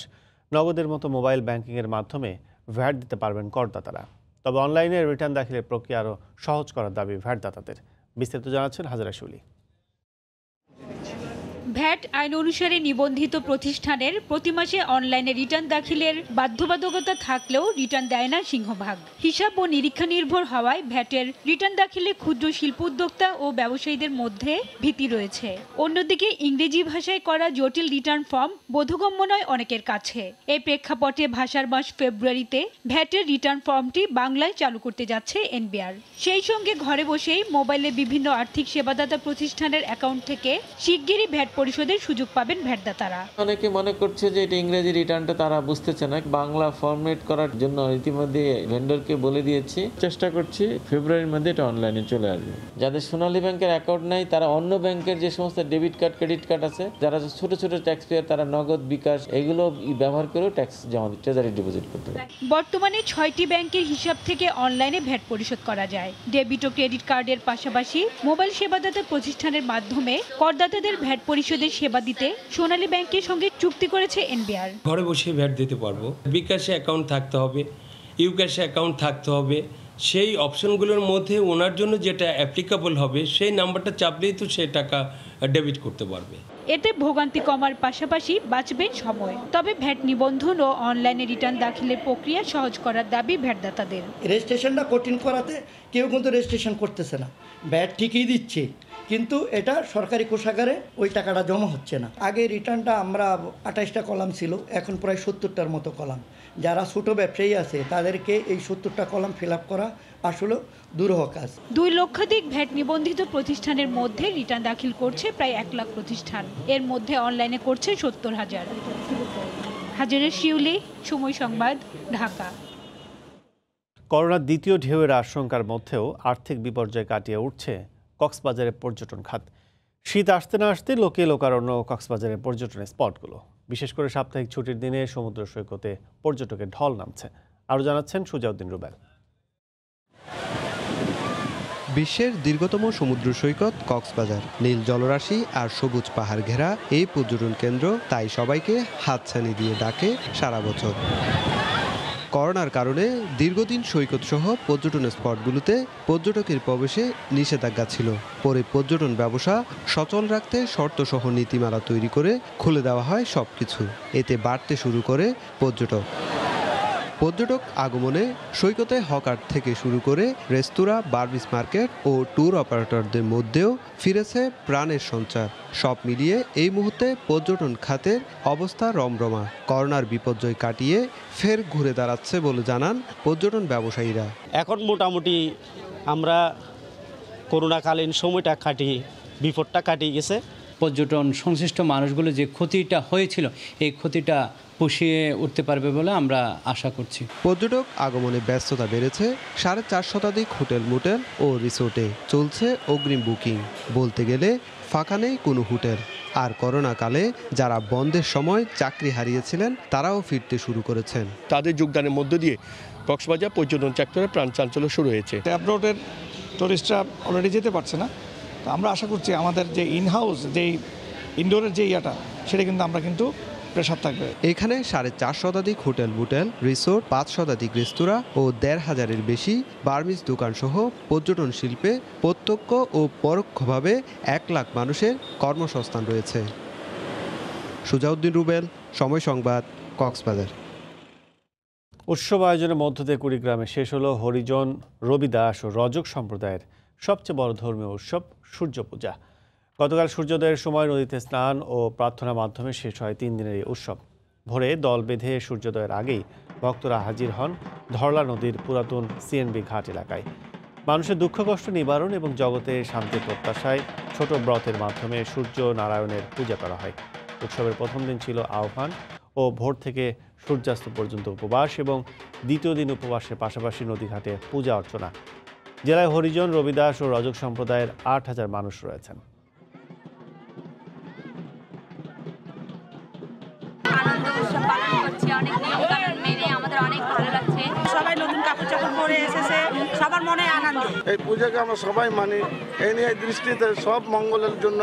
নগদের মতো মোবাইল ব্যাংকিংয়ের মাধ্যমে ভ্যাট দিতে পারবেন করদাতারা। তবে অনলাইনে রিটার্ন দাখিলের প্রক্রিয়া আরও সহজ করার দাবি ভ্যাটদাতাদের। বিস্তারিত জানাচ্ছেন হাজরা শুলি। ভ্যাট আইন অনুসারে নিবন্ধিত প্রতিষ্ঠানের প্রতি মাসে অনলাইনে রিটার্ন দাখিলের বাধ্যবাধকতা থাকলেও রিটার্ন দেয় না সিংহভাগ। হিসাব ও নিরীক্ষা নির্ভর হওয়ায় ভ্যাটের রিটার্ন দাখিলে ক্ষুদ্র শিল্প উদ্যোক্তা ও ব্যবসায়ীদের মধ্যে ভীতি রয়েছে। অন্যদিকে ইংরেজি ভাষায় করা জটিল রিটার্ন ফর্ম বোধগম্য নয় অনেকের কাছে। এই প্রেক্ষাপটে ভাষার মাস ফেব্রুয়ারিতে ভ্যাটের রিটার্ন ফর্মটি বাংলায় চালু করতে যাচ্ছে এনবিআর। সেই সঙ্গে ঘরে বসেই মোবাইলে বিভিন্ন আর্থিক সেবাদাতা প্রতিষ্ঠানের অ্যাকাউন্ট থেকে শিগগিরই ভ্যাট পরিশোধের সুযোগ পাবেন ভ্যাটদাতারা। অনেকে মনে করছে যে এটা ইংরেজি রিটার্নটা তারা বুঝতেছে না, বাংলা ফরম্যাট করার জন্য ইতিমধ্যে ভেন্ডরকে বলে দিয়েছি, চেষ্টা করছি ফেব্রুয়ারির মধ্যে এটা অনলাইনে চলে আসবে। যাদের সোনালী ব্যাংকের অ্যাকাউন্ট নাই তারা অন্য ব্যাংকের যে সমস্ত ডেবিট কার্ড, ক্রেডিট কার্ড আছে, যারা ছোট ছোট ট্যাক্স পেয়ার তারা নগদ, বিকাশ এগুলো ব্যবহার করেও ট্যাক্স জমা ট্রেজারি ডিপোজিট করতে পারে। বর্তমানে 6টি ব্যাংকের হিসাব থেকে অনলাইনে ভ্যাট পরিশোধ করা যায়। ডেবিট ও ক্রেডিট কার্ডের পাশাপাশি মোবাইল সেবাদাতা প্রতিষ্ঠানের মাধ্যমে করদাতাদের ভ্যাট পরিশোধের সেবা দিতে সোনালী ব্যাংকের সঙ্গে চুক্তি করেছে এনবিআর। ঘরে বসে ভ্যাট দিতে পারবো। বিকাশে অ্যাকাউন্ট থাকতে হবে, ইউক্যাশে অ্যাকাউন্ট থাকতে হবে, সেই অপশনগুলোর মধ্যে ওনার জন্য যেটা অ্যাপ্লিকেবল হবে সেই নাম্বারটা চাপলেই তো সেই টাকা ডেবিট করতে পারবে। এতে ভোগান্তি কমার পাশাপাশি বাঁচবে সময়। তবে ভ্যাট নিবন্ধন ও অনলাইনে রিটার্ন দাখিলের প্রক্রিয়া সহজ করার দাবি ভ্যাটদাতাদের। রেজিস্ট্রেশনটা কঠিন করাতে কেউ কিন্তু রেজিস্ট্রেশন করতেছে না, ভ্যাট ঠিকই দিচ্ছে, কিন্তু এটা সরকারি কোষাগারে ওই টাকাটা জমা হচ্ছে না। আগে রিটার্নটা আমরা 28টা কলাম ছিল, এখন প্রায় 70টার মতো কলাম। যারা ছোটো ব্যবসায়ী আছে তাদেরকে এই 70টা কলাম ফিল আপ করা আসলে দুরূহ কাজ। 2 লক্ষাধিক ভ্যাট নিবন্ধিত প্রতিষ্ঠানের মধ্যে রিটার্ন দাখিল করছে প্রায় 1 লাখ প্রতিষ্ঠান। এর মধ্যে অনলাইনে করছে 70,000। হাজারের শিউলি, সময় সংবাদ, ঢাকা। করোনার দ্বিতীয় ঢেউয়ের আশঙ্কার মধ্যেও আর্থিক বিপর্যয় কাটিয়ে উঠছে কক্সবাজারের পর্যটন খাত। শীত আসতে না আসতে লোকে লোকারণ্য কক্সবাজারের পর্যটনের স্পটগুলো। বিশেষ করে সাপ্তাহিক ছুটির দিনে সমুদ্র সৈকতে পর্যটকের ঢল নামছে। আরও জানাচ্ছেন সুজাউদ্দিন রুবেল। বিশ্বের দীর্ঘতম সমুদ্র সৈকত কক্সবাজার, নীল জলরাশি আর সবুজ পাহাড় ঘেরা এই পর্যটন কেন্দ্র তাই সবাইকে হাতছানি দিয়ে ডাকে সারা বছর। করোনার কারণে দীর্ঘদিন সৈকত সহ পর্যটন স্পটগুলোতে পর্যটকের প্রবেশে নিষেধাজ্ঞা ছিল। পরে পর্যটন ব্যবসা সচল রাখতে শর্তসহ নীতিমালা তৈরি করে খুলে দেওয়া হয় সবকিছু। এতে বাড়তে শুরু করে পর্যটক আগমনে সৈকতে হকার থেকে শুরু করে রেস্তোরাঁ, বার্বিস মার্কেট ও ট্যুর অপারেটরদের মধ্যেও ফিরেছে প্রাণের সঞ্চার। সব মিলিয়ে এই মুহূর্তে পর্যটন খাতের অবস্থা রমরমা। করোনার বিপর্যয় কাটিয়ে ফের ঘুরে দাঁড়াচ্ছে বলে জানান পর্যটন ব্যবসায়ীরা। এখন মোটামুটি আমরা করোনাকালীন সময়টা কাটিয়ে বিপদটা কাটিয়ে গেছে। পর্যটন সংশ্লিষ্ট মানুষগুলো যে ক্ষতিটা হয়েছিল এই ক্ষতিটা পুষিয়ে উঠতে পারবে বলে আমরা আশা করছি। পর্যটক আগমনে ব্যস্ততা বেড়েছে। 4.5 শতাধিক হোটেল, মোটেল ও রিসোর্টে চলছে অগ্রিম বুকিং। বলতে গেলে ফাঁকা নেই কোনো হোটেল। আর করোনাকালে যারা বন্ধের সময় চাকরি হারিয়েছিলেন তারাও ফিরতে শুরু করেছেন। তাদের যোগদানের মধ্য দিয়ে কক্সবাজার পর্যটন সেক্টরে প্রাণ চাঞ্চল্য শুরু হয়েছে। অ্যাব্রোডের টুরিস্টরা অলরেডি যেতে পারছে না, তো আমরা আশা করছি আমাদের যে ইনহাউস যেই ইনডোরের যে ইয়াটা সেটা কিন্তু আমরা কিন্তু প্রেসার থাকবে। এখানে 4.5 শতাধিক হোটেল, মোটেল, রিসোর্ট, 5 শতাধিক রেস্তোরাঁ ও 1,500-এর বেশি বার্মিজ দোকান সহ পর্যটন শিল্পে প্রত্যক্ষ ও পরোক্ষভাবে 1 লাখ মানুষের কর্মসংস্থান রয়েছে। সুজাউদ্দিন রুবেল, সময় সংবাদ, কক্সবাজার। উৎসব আয়োজনের মধ্য দিয়ে কুড়িগ্রামে শেষ হলো হরিজন, রবিদাস ও রজক সম্প্রদায়ের সবচেয়ে বড় ধর্মীয় উৎসব সূর্য পূজা। গতকাল সূর্যোদয়ের সময় নদীতে স্নান ও প্রার্থনার মাধ্যমে শেষ হয় 3 দিনের এই উৎসব। ভোরে দল বেঁধে সূর্যোদয়ের আগেই ভক্তরা হাজির হন ধরলা নদীর পুরাতন সিএনবি ঘাট এলাকায়। মানুষের দুঃখ কষ্ট নিবারণ এবং জগতে শান্তির প্রত্যাশায় ছোট ব্রতের মাধ্যমে সূর্য নারায়ণের পূজা করা হয়। উৎসবের প্রথম দিন ছিল আহ্বান ও ভোর থেকে সূর্যাস্ত পর্যন্ত উপবাস এবং দ্বিতীয় দিন উপবাসের পাশাপাশি নদীঘাটে পূজা অর্চনা। জেলায় হরিজন, রবিদাস ও রজক সম্প্রদায়ের 8,000 মানুষ রয়েছেন। সবাই নতুন কাপড় চাপড় পরে এসেছে, সবার মনে আনন্দ। এই পূজাকে আমরা সবাই মানি, এই নিয়ে দৃষ্টিতে সব মঙ্গলের জন্য।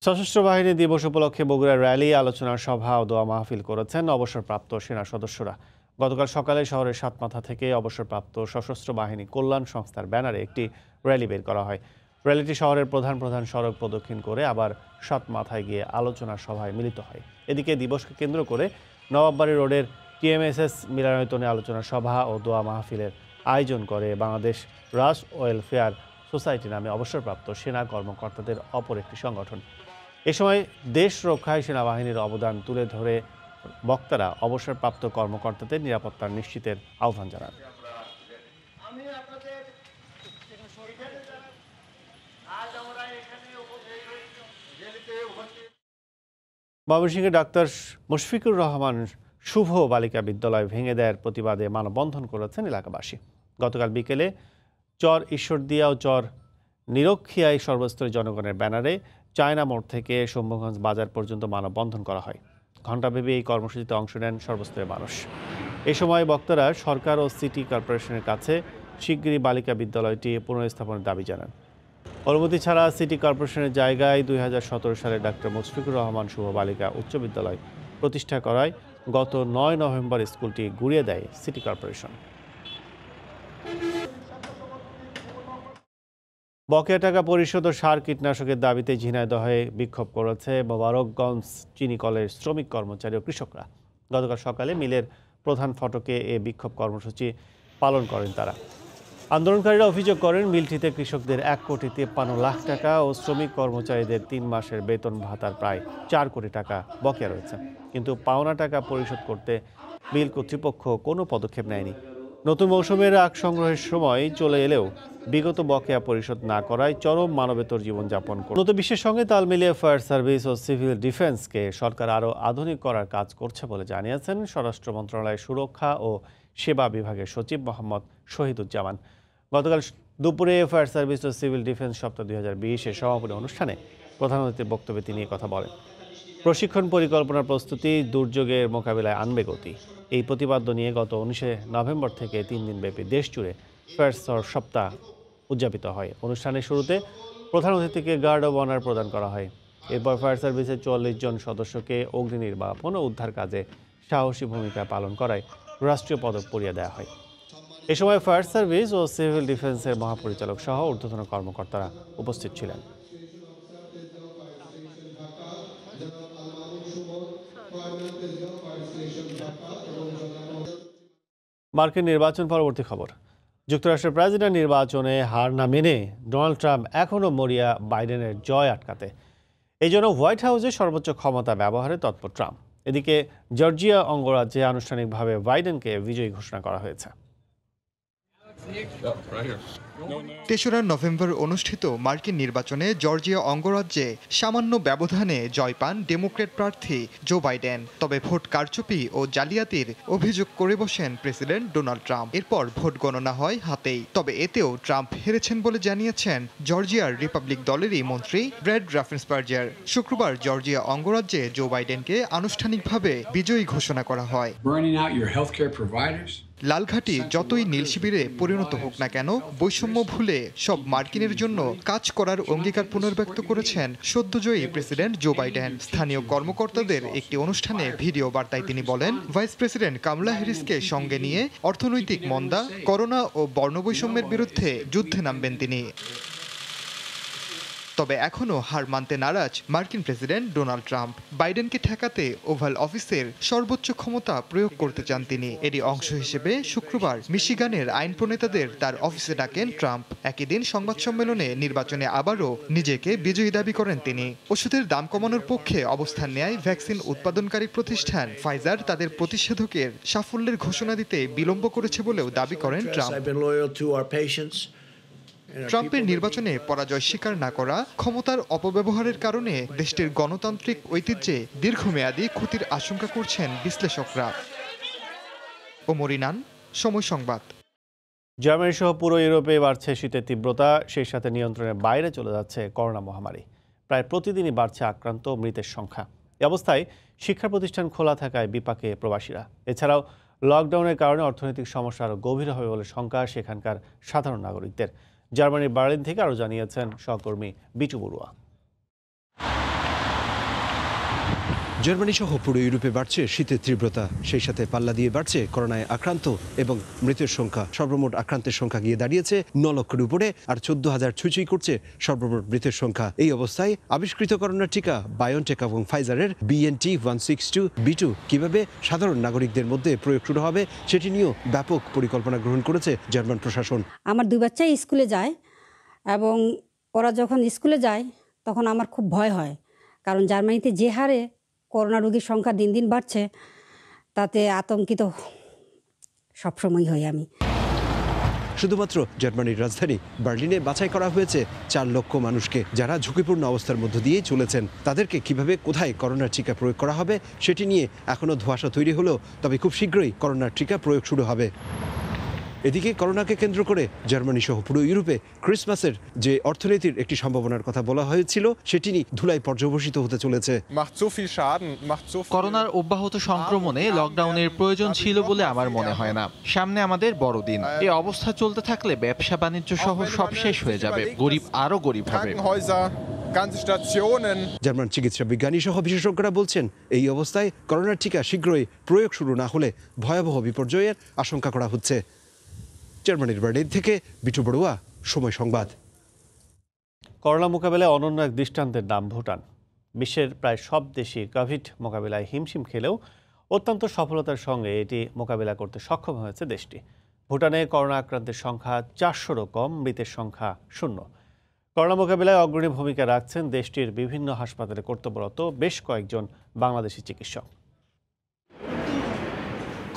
সশস্ত্র বাহিনী দিবস উপলক্ষে বগুড়ার র্যালি, আলোচনা সভা ও দোয়া মাহফিল করেছেন অবসরপ্রাপ্ত সেনা সদস্যরা। গতকাল সকালে শহরের সাতমাথা থেকে অবসরপ্রাপ্ত সশস্ত্র বাহিনী কল্যাণ সংস্থার ব্যানারে একটি র্যালি বের করা হয়। র্যালিটি শহরের প্রধান সড়ক প্রদক্ষিণ করে আবার সাতমাথায় গিয়ে আলোচনা সভায় মিলিত হয়। এদিকে দিবসকে কেন্দ্র করে নবাববাড়ি রোডের TMSS মিলনায়তনে আলোচনা সভা ও দোয়া মাহফিলের আয়োজন করে বাংলাদেশ রাস ওয়েলফেয়ার সোসাইটি নামে অবসরপ্রাপ্ত সেনা কর্মকর্তাদের অপর একটি সংগঠন। এ সময় দেশ রক্ষায় সেনাবাহিনীর অবদান তুলে ধরে বক্তারা অবসরপ্রাপ্ত কর্মকর্তাদের নিরাপত্তা নিশ্চিতের আহ্বান জানান। ময়মনসিংহের ডাক্তার মুশফিকুর রহমান শুভ বালিকা বিদ্যালয় ভেঙে দেওয়ার প্রতিবাদে মানববন্ধন করেছেন এলাকাবাসী। গতকাল বিকেলে চর ঈশ্বরদিয়া ও চর নিরক্ষিয়ায় সর্বস্তরের জনগণের ব্যানারে চায়না মোড় থেকে শম্ভুগঞ্জ বাজার পর্যন্ত মানববন্ধন করা হয়। ঘণ্টাব্যাপী এই কর্মসূচিতে অংশ নেন সর্বস্তরের মানুষ। এ সময় বক্তারা সরকার ও সিটি কর্পোরেশনের কাছে শিগগিরই বালিকা বিদ্যালয়টি পুনঃস্থাপনের দাবি জানান। অনুমতি ছাড়া সিটি কর্পোরেশনের জায়গায় 2017 সালে ডাক্তার মুশফিকুর রহমান শুভ বালিকা উচ্চ বিদ্যালয় প্রতিষ্ঠা করায় গত 9 নভেম্বর স্কুলটি গুঁড়িয়ে দেয় সিটি কর্পোরেশন। বকেয়া টাকা পরিশোধ ও সার কীটনাশকের দাবিতে ঝিনাইদহে বিক্ষোভ করেছে মোবারকগঞ্জ চিনি কলের শ্রমিক কর্মচারী ও কৃষকরা। গতকাল সকালে মিলের প্রধান ফটকে এ বিক্ষোভ কর্মসূচি পালন করেন তারা। আন্দোলনকারীরা অভিযোগ করেন মিলটিতে কৃষকদের 1,53,00,000 টাকা ও শ্রমিক কর্মচারীদের 3 মাসের বেতন ভাতার প্রায় 4 কোটি টাকা বকেয়া রয়েছে, কিন্তু পাওনা টাকা পরিশোধ করতে মিল কর্তৃপক্ষ কোনো পদক্ষেপ নেয়নি। নতুন মৌসুমের আখ সংগ্রহের সময় চলে এলেও বিগত বকেয়া পরিশোধ না করায় চরম মানবেতর জীবনযাপন করে। উন্নত বিশ্বের সঙ্গে তাল মিলিয়ে ফায়ার সার্ভিস ও সিভিল ডিফেন্সকে সরকার আরও আধুনিক করার কাজ করছে বলে জানিয়েছেন স্বরাষ্ট্র মন্ত্রণালয়ের সুরক্ষা ও সেবা বিভাগের সচিব মোহাম্মদ শহীদুজ্জামান। গতকাল দুপুরে ফায়ার সার্ভিস ও সিভিল ডিফেন্স সপ্তাহ 2020-এর সমাপনী অনুষ্ঠানে প্রধান অতিথির বক্তব্যে তিনি কথা বলেন। প্রশিক্ষণ পরিকল্পনার প্রস্তুতি দুর্যোগের মোকাবিলায় আনবে গতি। এই প্রতিপাদ্য নিয়ে গত 19 নভেম্বর থেকে 3 দিনব্যাপী দেশ জুড়ে ফায়ার সপ্তাহ উদযাপিত হয়। অনুষ্ঠানের শুরুতে প্রধান অতিথিকে গার্ড অব অনার প্রদান করা হয়। এরপর ফায়ার সার্ভিসের 44 জন সদস্যকে অগ্নি নির্বাপন ও উদ্ধার কাজে সাহসী ভূমিকা পালন করায় রাষ্ট্রীয় পদক পরিয়ে দেওয়া হয়। এ সময় ফায়ার সার্ভিস ও সিভিল ডিফেন্সের মহাপরিচালক সহ ঊর্ধ্বতন কর্মকর্তারা উপস্থিত ছিলেন। মার্কিন নির্বাচন পরবর্তী খবর। যুক্তরাষ্ট্রের প্রেসিডেন্ট নির্বাচনে হার না মেনে ডোনাল্ড ট্রাম্প এখনও মরিয়া বাইডেনের জয় আটকাতে। এই জন্য হোয়াইট হাউসে সর্বোচ্চ ক্ষমতা ব্যবহারে তৎপর ট্রাম্প। এদিকে জর্জিয়া অঙ্গরাজ্যে আনুষ্ঠানিকভাবে বাইডেনকে বিজয়ী ঘোষণা করা হয়েছে। 3রা নভেম্বর অনুষ্ঠিত মার্কিন নির্বাচনে জর্জিয়া অঙ্গরাজ্যে সামান্য ব্যবধানে জয় পান ডেমোক্র্যাট প্রার্থী জো বাইডেন। তবে ভোট কারচুপি ও জালিয়াতির অভিযোগ করে বসেন প্রেসিডেন্ট ডোনাল্ড ট্রাম্প। এরপর ভোট গণনা হয় হাতেই। তবে এতেও ট্রাম্প হেরেছেন বলে জানিয়েছেন জর্জিয়ার রিপাবলিক দলেরই মন্ত্রী ব্র্যাড রাফেনসবার্জার। শুক্রবার জর্জিয়া অঙ্গরাজ্যে জো বাইডেনকে আনুষ্ঠানিকভাবে বিজয়ী ঘোষণা করা হয়। লালঘাটি যতই নীল শিবিরে পরিণত হোক না কেন, বৈষম্য ভুলে সব মার্কিনের জন্য কাজ করার অঙ্গীকার পুনর্ব্যক্ত করেছেন সদ্যজয়ী প্রেসিডেন্ট জো বাইডেন। স্থানীয় কর্মকর্তাদের একটি অনুষ্ঠানে ভিডিও বার্তায় তিনি বলেন, ভাইস প্রেসিডেন্ট কামলা হ্যারিসকে সঙ্গে নিয়ে অর্থনৈতিক মন্দা, করোনা ও বর্ণবৈষম্যের বিরুদ্ধে যুদ্ধে নামবেন তিনি। তবে এখনও হার মানতে নারাজ মার্কিন প্রেসিডেন্ট ডোনাল্ড ট্রাম্প। বাইডেনকে ঠেকাতে ওভাল অফিসের সর্বোচ্চ ক্ষমতা প্রয়োগ করতে চান তিনি। এরই অংশ হিসেবে শুক্রবার মিশিগানের আইন প্রণেতাদের তার অফিসে ডাকেন ট্রাম্প। একই দিন সংবাদ সম্মেলনে নির্বাচনে আবারও নিজেকে বিজয়ী দাবি করেন তিনি। ওষুধের দাম কমানোর পক্ষে অবস্থান নেয় ভ্যাকসিন উৎপাদনকারী প্রতিষ্ঠান ফাইজার তাদের প্রতিষেধকের সাফল্যের ঘোষণা দিতে বিলম্ব করেছে বলেও দাবি করেন ট্রাম্প। ট্রাম্পের নির্বাচনে পরাজয় স্বীকার না করা, ক্ষমতার অপব্যবহারের কারণে দেশটির গণতান্ত্রিক ঐতিহ্যে দীর্ঘমেয়াদী ক্ষতির আশঙ্কা করছেন বিশ্লেষকরা। ওমর ইনান, সময় সংবাদ। জার্মানি সহ পুরো ইউরোপে বাড়ছে শীতের তীব্রতা, সেই সাথে নিয়ন্ত্রণের বাইরে চলে যাচ্ছে করোনা মহামারী। প্রায় প্রতিদিনই বাড়ছে আক্রান্ত ও মৃতের সংখ্যা। এ অবস্থায় শিক্ষা প্রতিষ্ঠান খোলা থাকায় বিপাকে প্রবাসীরা। এছাড়াও লকডাউনের কারণে অর্থনৈতিক সমস্যা আরও গভীর হবে বলে শঙ্কা সেখানকার সাধারণ নাগরিকদের। জার্মানির বার্লিন থেকে আরও জানিয়েছেন সহকর্মী বিচু বড়ুয়া। জার্মানি সহ পুরো ইউরোপে বাড়ছে শীতের তীব্রতা, সেই সাথে পাল্লা দিয়ে বাড়ছে করোনায় আক্রান্ত এবং মৃতের সংখ্যা। সর্বমোট আক্রান্তের সংখ্যা গিয়ে দাঁড়িয়েছে 9 লক্ষের উপরে, আর 14,000 ছুঁই করছে সর্বমোট মৃতের সংখ্যা। এই অবস্থায় আবিষ্কৃত করোনার টিকা বায়োনটেক এবং ফাইজারের BNT162b2 কিভাবে সাধারণ নাগরিকদের মধ্যে প্রয়োগ শুরু হবে সেটি নিয়েও ব্যাপক পরিকল্পনা গ্রহণ করেছে জার্মান প্রশাসন। আমার 2 বাচ্চাই স্কুলে যায় এবং ওরা যখন স্কুলে যায় তখন আমার খুব ভয় হয়, কারণ জার্মানিতে যে হারে করোনা রোগীর সংখ্যা দিন দিন বাড়ছে, তাতে আতঙ্কিত সবসময় হই আমি। শুধুমাত্র জার্মানির রাজধানী বার্লিনে বাছাই করা হয়েছে 4 লক্ষ মানুষকে, যারা ঝুঁকিপূর্ণ অবস্থার মধ্য দিয়েই চলেছেন। তাদেরকে কিভাবে কোথায় করোনার টিকা প্রয়োগ করা হবে সেটি নিয়ে এখনও ধোঁয়াশা তৈরি হলেও তবে খুব শীঘ্রই করোনার টিকা প্রয়োগ শুরু হবে। এদিকে করোনাকে কেন্দ্র করে জার্মানি সহ পুরো ইউরোপে ক্রিসমাসের যে অর্থনীতির একটি সম্ভাবনার কথা বলা হয়েছিল সেটি ধুলায় পর্যবসিত হতে চলেছে। করোনার অব্যাহত সংক্রমণে লকডাউনের প্রয়োজন ছিল বলে আমার মনে হয় না। সামনে আমাদের বড়দিন। এই অবস্থা চলতে থাকলে ব্যবসা বাণিজ্য সহ সব শেষ হয়ে যাবে, গরিব আরো গরিব হবে। জার্মান চিকিৎসা বিজ্ঞানী সহ বিশেষজ্ঞরা বলছেন, এই অবস্থায় করোনার টিকা শীঘ্রই প্রয়োগ শুরু না হলে ভয়াবহ বিপর্যয়ের আশঙ্কা করা হচ্ছে। জার্মানির বার্লিন থেকে বিটু বড়ুয়া, সময় সংবাদ। করোনা মোকাবেলায় অনন্য এক দৃষ্টান্তের নাম ভুটান। বিশ্বের প্রায় সব দেশই কোভিড মোকাবেলায় হিমশিম খেলেও অত্যন্ত সফলতার সঙ্গে এটি মোকাবেলা করতে সক্ষম হয়েছে দেশটি। ভুটানে করোনা আক্রান্তের সংখ্যা 400-রও কম, মৃতের সংখ্যা 0। করোনা মোকাবেলায় অগ্রণী ভূমিকা রাখছেন দেশটির বিভিন্ন হাসপাতালে কর্তব্যরত বেশ কয়েকজন বাংলাদেশি চিকিৎসক।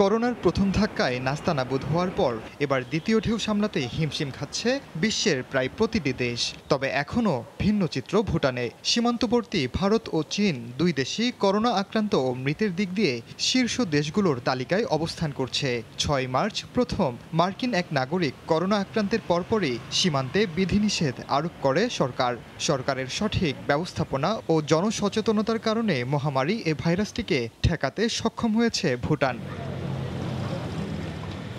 করোনার প্রথম ধাক্কায় নাস্তানাবুদ হওয়ার পর এবার দ্বিতীয় ঢেউ সামলাতে হিমশিম খাচ্ছে বিশ্বের প্রায় প্রতিটি দেশ। তবে এখনও ভিন্ন চিত্র ভুটানে। সীমান্তবর্তী ভারত ও চীন দুই দেশই করোনা আক্রান্ত ও মৃতের দিক দিয়ে শীর্ষ দেশগুলোর তালিকায় অবস্থান করছে। 6 মার্চ প্রথম মার্কিন এক নাগরিক করোনা আক্রান্তের পরপরই সীমান্তে বিধিনিষেধ আরোপ করে সরকার। সরকারের সঠিক ব্যবস্থাপনা ও জনসচেতনতার কারণে মহামারী এ ভাইরাসটিকে ঠেকাতে সক্ষম হয়েছে ভুটান।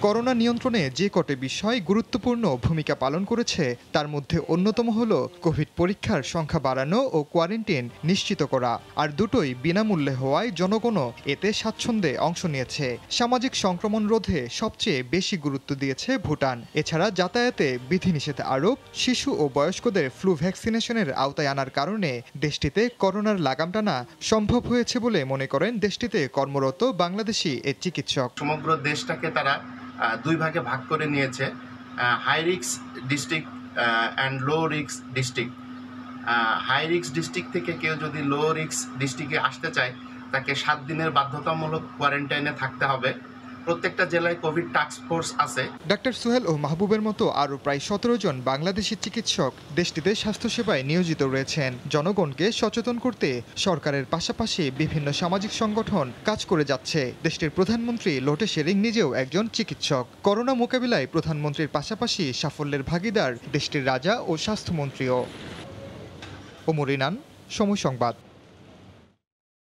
করোনা নিয়ন্ত্রণে যে কটি বিষয় গুরুত্বপূর্ণ ভূমিকা পালন করেছে তার মধ্যে অন্যতম হলো কোভিড পরীক্ষার সংখ্যা বাড়ানো ও কোয়ারেন্টাইন নিশ্চিত করা। আর দুটোই বিনামূল্যে হওয়ায় জনগণও এতে স্বাচ্ছন্দ্যে অংশ নিয়েছে। সামাজিক সংক্রমণ রোধে সবচেয়ে বেশি গুরুত্ব দিয়েছে ভুটান। এছাড়া যাতায়াতে বিধিনিষেধ আরোপ, শিশু ও বয়স্কদের ফ্লু ভ্যাকসিনেশনের আওতায় আনার কারণে দেশটিতে করোনার লাগাম টানা সম্ভব হয়েছে বলে মনে করেন দেশটিতে কর্মরত বাংলাদেশি এ চিকিৎসক। সমগ্র দেশটাকে তারা দুই ভাগে ভাগ করে নিয়েছে, high risk district and low risk district. High risk district থেকে কেউ যদি লো রিস্ক ডিস্ট্রিক্টে আসতে চায় তাকে 7 দিনের বাধ্যতামূলক কোয়ারেন্টাইনে থাকতে হবে। প্রত্যেকটা জেলায় কোভিড টাস্ক ফোর্স আছে। ডাক্তার সোহেল ও মাহবুবের মতো আরও প্রায় 17 জন বাংলাদেশি চিকিৎসক দেশটিতে স্বাস্থ্যসেবায় নিয়োজিত রয়েছেন। জনগণকে সচেতন করতে সরকারের পাশাপাশি বিভিন্ন সামাজিক সংগঠন কাজ করে যাচ্ছে। দেশটির প্রধানমন্ত্রী লোটে শেরিং নিজেও একজন চিকিৎসক। করোনা মোকাবিলায় প্রধানমন্ত্রীর পাশাপাশি সাফল্যের ভাগিদার দেশটির রাজা ও স্বাস্থ্যমন্ত্রীও। ওমর ইনান, সময় সংবাদ।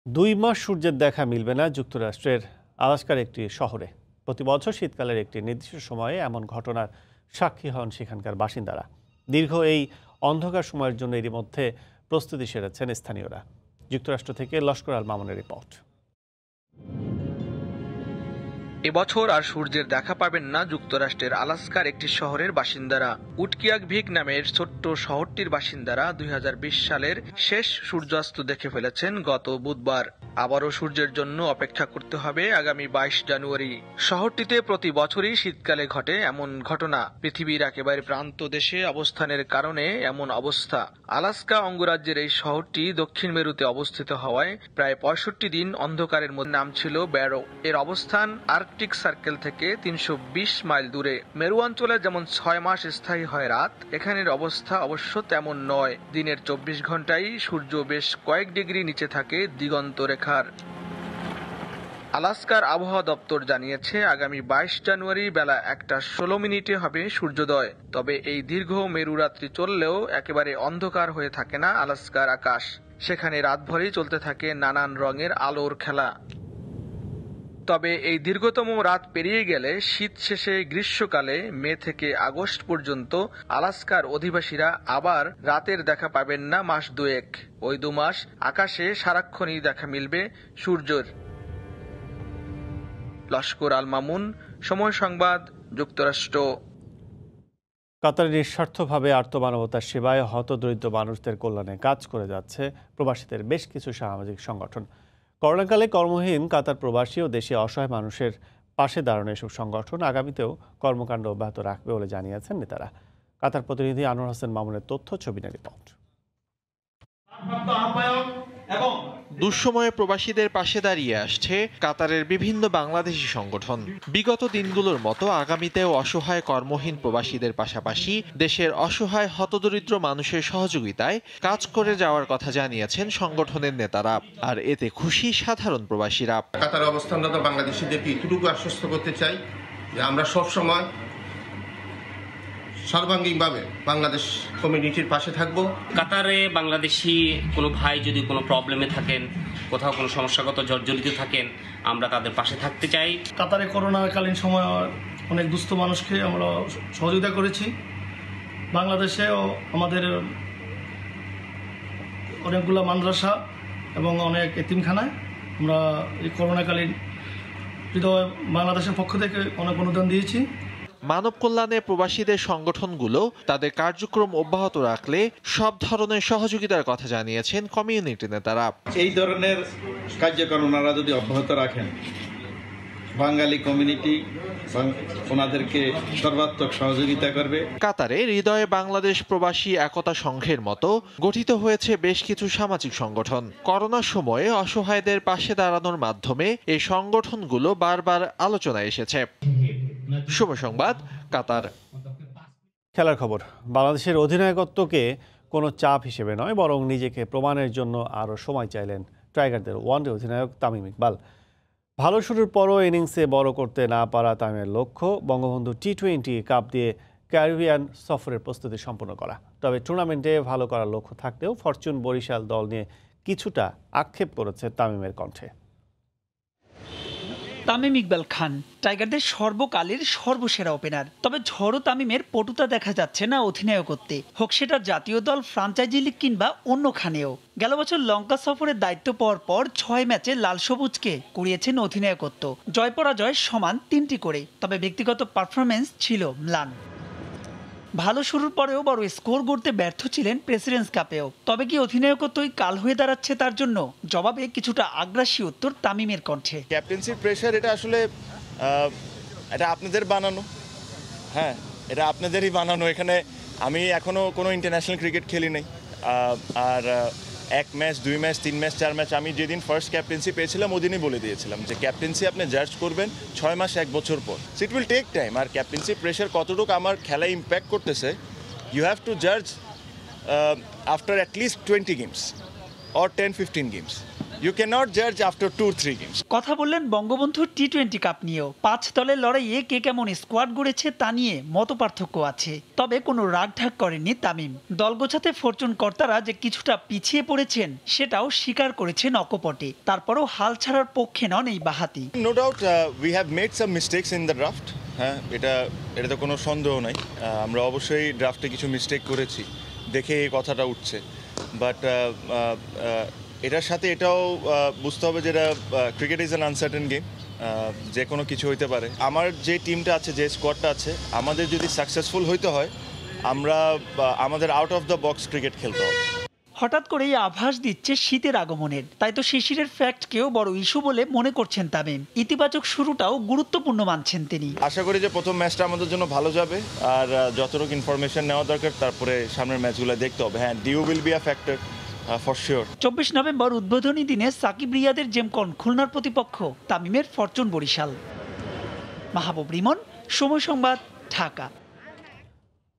2 মাস সূর্যের দেখা মিলবে না যুক্তরাষ্ট্রের আলাস্কার একটি শহরে। প্রতি বছর শীতকালের একটি নির্দিষ্ট সময়ে এমন ঘটনার সাক্ষী হন সেখানকার বাসিন্দারা। দীর্ঘ এই অন্ধকার সময়ের জন্য এরই মধ্যে প্রস্তুতি সেরেছেন স্থানীয়রা। যুক্তরাষ্ট্র থেকে লস্কর আল মামুনের রিপোর্ট। এবছর আর সূর্যের দেখা পাবেন না যুক্তরাষ্ট্রের আলাস্কার একটি শহরের বাসিন্দারা। উটকিয়াকভিক নামের ছোট্ট শহরটির বাসিন্দারা 2020 সালের শেষ সূর্যাস্ত দেখে ফেলেছেন গত বুধবার। আবারও সূর্যের জন্য অপেক্ষা করতে হবে আগামী 22 জানুয়ারি। শহরটিতে প্রতি বছরই শীতকালে ঘটে এমন ঘটনা। পৃথিবীর একেবারে প্রান্ত দেশে অবস্থানের কারণে এমন অবস্থা। আলাস্কা অঙ্গরাজ্যের এই শহরটি দক্ষিণ মেরুতে অবস্থিত হওয়ায় প্রায় 65 দিন অন্ধকারের মধ্যে নাম ছিল ব্যারো। এর অবস্থান আর্কটিক সার্কেল থেকে 320 মাইল দূরে। মেরু অঞ্চলে যেমন 6 মাস স্থায়ী হয় রাত, এখানের অবস্থা অবশ্য তেমন নয়। দিনের 24 ঘন্টায় সূর্য বেশ কয়েক ডিগ্রি নিচে থাকে দিগন্ত রেখার। আলাস্কার আবহাওয়া দপ্তর জানিয়েছে আগামী 22 জানুয়ারি বেলা 1:16 হবে সূর্যোদয়। তবে এই দীর্ঘ মেরুরাত্রি চললেও একেবারে অন্ধকার হয়ে থাকে না আলাস্কার আকাশ। সেখানে রাতভরই চলতে থাকে নানান রঙের আলোর খেলা। তবে এই দীর্ঘতম রাত পেরিয়ে গেলে শীত শেষে গ্রীষ্মকালে মে থেকে আগস্ট পর্যন্ত আলাস্কার অধিবাসীরা আবার রাতের দেখা পাবেন না মাস দুয়েক। ওই 2 মাস আকাশে সারাক্ষণই দেখা মিলবে সূর্যের। লস্কর আল মামুন, সময় সংবাদ, যুক্তরাষ্ট্র। কাতারে নিঃস্বার্থভাবে আর্তমানবতার সেবায় হতদরিদ্র মানুষদের কল্যাণে কাজ করে যাচ্ছে প্রবাসীদের বেশ কিছু সামাজিক সংগঠন। করোনাকালে কর্মহীন কাতার প্রবাসী ও দেশে অসহায় মানুষের পাশে দাঁড়ানো এসব সংগঠন আগামীতেও কর্মকাণ্ড অব্যাহত রাখবে বলে জানিয়েছেন নেতারা। কাতার প্রতিনিধি আনোয়ার হোসেন মামুনের তথ্য, ছবি নিয়ে রিপোর্ট। দুঃসময়ে প্রবাসীদের পাশে দাঁড়িয়ে আসছে কাতারের বিভিন্ন বাংলাদেশি সংগঠন। বিগত দিনগুলোর মতো আগামীতেও অসহায় কর্মহীন প্রবাসীদের পাশাপাশি দেশের অসহায় হতদরিদ্র মানুষের সহযোগিতায় কাজ করে যাওয়ার কথা জানিয়েছেন সংগঠনের নেতারা। আর এতে খুশি সাধারণ প্রবাসীরা। কাতারে অবস্থানরত বাংলাদেশিদেরকে এতটুকু আশ্বস্ত করতে চাই যে আমরা সবসময় সর্বাঙ্গীনভাবে বাংলাদেশ কমিউনিটির পাশে থাকব। কাতারে বাংলাদেশি কোনো ভাই যদি কোনো প্রবলেমে থাকেন, কোথাও কোনো সমস্যাগত জর্জরিত থাকেন, আমরা তাদের পাশে থাকতে চাই। কাতারে করোনাকালীন সময় অনেক দুস্থ মানুষকে আমরা সহযোগিতা করেছি। বাংলাদেশেও আমাদের অনেকগুলো মাদ্রাসা এবং অনেক এতিমখানায় আমরা এই করোনাকালীন হৃদয় বাংলাদেশের পক্ষ থেকে অনেক অনুদান দিয়েছি। মানব কল্যাণে প্রবাসীদের সংগঠনগুলো তাদের কার্যক্রম অব্যাহত রাখলে সব ধরনের সহযোগিতার কথা জানিয়েছেন কমিউনিটি নেতারা। এই ধরনের কার্যক্রম ওনারা যদি অব্যাহত রাখেন, বাঙালি কমিউনিটি ওনাদেরকে সর্বাত্মক সহযোগিতা করবে। কাতারে হৃদয়ে বাংলাদেশ প্রবাসী একতা সংঘের মতো গঠিত হয়েছে বেশ কিছু সামাজিক সংগঠন। করোনার সময়ে অসহায়দের পাশে দাঁড়ানোর মাধ্যমে এই সংগঠনগুলো বারবার আলোচনায় এসেছে। শুভ সংবাদ, কাতার। খেলার খবর। বাংলাদেশের অধিনায়কত্বকে কোনো চাপ হিসেবে নয়, বরং নিজেকে প্রমাণের জন্য আরও সময় চাইলেন টাইগারদের ওয়ানডে অধিনায়ক তামিম ইকবাল। ভালো শুরুর পরও ইনিংসে বড় করতে না পারা তামিমের লক্ষ্য বঙ্গবন্ধু টি-20 কাপ দিয়ে ক্যারিবিয়ান সফরের প্রস্তুতি সম্পন্ন করা। তবে টুর্নামেন্টে ভালো করার লক্ষ্য থাকলেও ফরচুন বরিশাল দল নিয়ে কিছুটা আক্ষেপ করেছে তামিমের কণ্ঠে। তামিম ইকবাল খান টাইগারদের সর্বকালের সর্বসেরা ওপেনার, তবে ঝড়ো তামিমের পটুতা দেখা যাচ্ছে না অধিনায়কত্বে, হোক সেটা জাতীয় দল, ফ্রাঞ্চাইজি লিগ কিংবা অন্য খানেও। গেল বছর লঙ্কা সফরের দায়িত্ব পাওয়ার পর 6 ম্যাচে লাল সবুজকে করিয়েছেন অধিনায়কত্ব, জয় পরাজয় সমান 3টি করে, তবে ব্যক্তিগত পারফরমেন্স ছিল ম্লান। ভালো শুরুর পরেও বড় স্কোর করতে ব্যর্থ ছিলেন প্রেসিডেন্টস কাপেও। তবে কি অধিনায়কত্বই কাল হয়ে দাঁড়াচ্ছে তার জন্য? জবাবে কিছুটা আগ্রাসী উত্তর তামিমের কণ্ঠে। ক্যাপ্টেন্সির প্রেশার এটা আসলে এটা আপনাদের বানানো, হ্যাঁ এটা আপনাদেরই বানানো। এখানে আমি এখনও কোনো ইন্টারন্যাশনাল ক্রিকেট খেলি নাই, আর 1 ম্যাচ 2 ম্যাচ 3 ম্যাচ 4 ম্যাচ আমি যেদিন ফার্স্ট ক্যাপ্টেন্সি পেয়েছিলাম ওদিনই বলে দিয়েছিলাম যে ক্যাপ্টেন্সি আপনি জাজ করবেন 6 মাস 1 বছর পর। So it will take time. আর ক্যাপ্টেন্সি প্রেশার কতটুকু আমার খেলায় ইম্প্যাক্ট করতেছে, ইউ হ্যাভ টু জাজ after at least 20 games or 10-15 games. You cannot judge after 2-3 games. কথা বললেন বঙ্গবন্ধু টি-20 কাপ নিয়েও। 5 দলের লড়াইয়ে কে কেমন স্কোয়াড গড়েছে তা নিয়ে মতপার্থক্য আছে, তবে কোনো রাগঢাক করেননি তামিম। দল গোছাতে ফরচুন কর্তারা যে কিছুটা পিছিয়ে পড়েছেন সেটাও স্বীকার করেছেন অকপটে। তারপরও হাল ছাড়ার পক্ষে নন এই বাহাতি। No doubt we have made some mistakes in the draft. হ্যাঁ এটা তো কোনো সন্দেহ নাই। আমরা অবশ্যই ড্রাফটে কিছু মিস্টেক করেছি, দেখে এই কথাটা উঠছে। বাট এটার সাথে এটাও বুঝতে হবে যেটা cricket is an uncertain game, যে কোনো কিছু হইতে পারে। আমার যে টিমটা আছে, যে স্কোয়াডটা আছে, আমাদের যদি সাকসেসফুল হইতে হয় আমরা আমাদের out of the box cricket খেলতে হবে। হঠাৎ করেই আভাস দিচ্ছে শীতের আগমনের, তাই তো শিশিরের ফ্যাক্টকেও বড় ইস্যু বলে মনে করছেন তামিম। ইতিবাচক শুরুটাও গুরুত্বপূর্ণ মানছেন তিনি। আশা করি যে প্রথম ম্যাচটা আমাদের জন্য ভালো যাবে, আর যতটুকু ইনফরমেশন নেওয়া দরকার তারপরে সামনের ম্যাচগুলো দেখতে হবে। হ্যাঁ, dew will be a factor for sure. 24 November উদ্বোধনী দিনে সাকিব রিয়াদের জেমকন খুলনার প্রতিপক্ষ, তামিমের ফরচুন বরিশাল। মাহবুব রিমন, সময় সংবাদ, ঢাকা।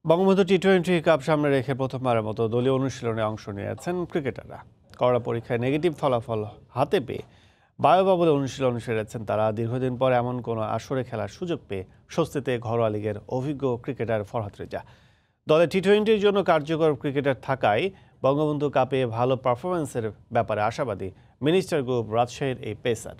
বঙ্গবন্ধু টি-20 কাপ সামনে রেখে প্রথমবারের মতো দলীয় অনুশীলনে অংশ নিয়েছেন ক্রিকেটাররা। করোনা পরীক্ষায় নেগেটিভ ফলাফল হাতে পেয়ে বায়ুবাবলে অনুশীলন সেরেছেন তারা। দীর্ঘদিন পর এমন কোনো আসরে খেলার সুযোগ পেয়ে স্বস্তিতে ঘরোয়া লীগের অভিজ্ঞ ক্রিকেটার ফরহাদ রেজা। দলে টি-20-র জন্য কার্যকর ক্রিকেটার থাকায় বঙ্গবন্ধু কাপে ভালো পারফরমেন্সের ব্যাপারে আশাবাদী মিনিস্টার গ্রুপ রাজশাহীর এই পেসার।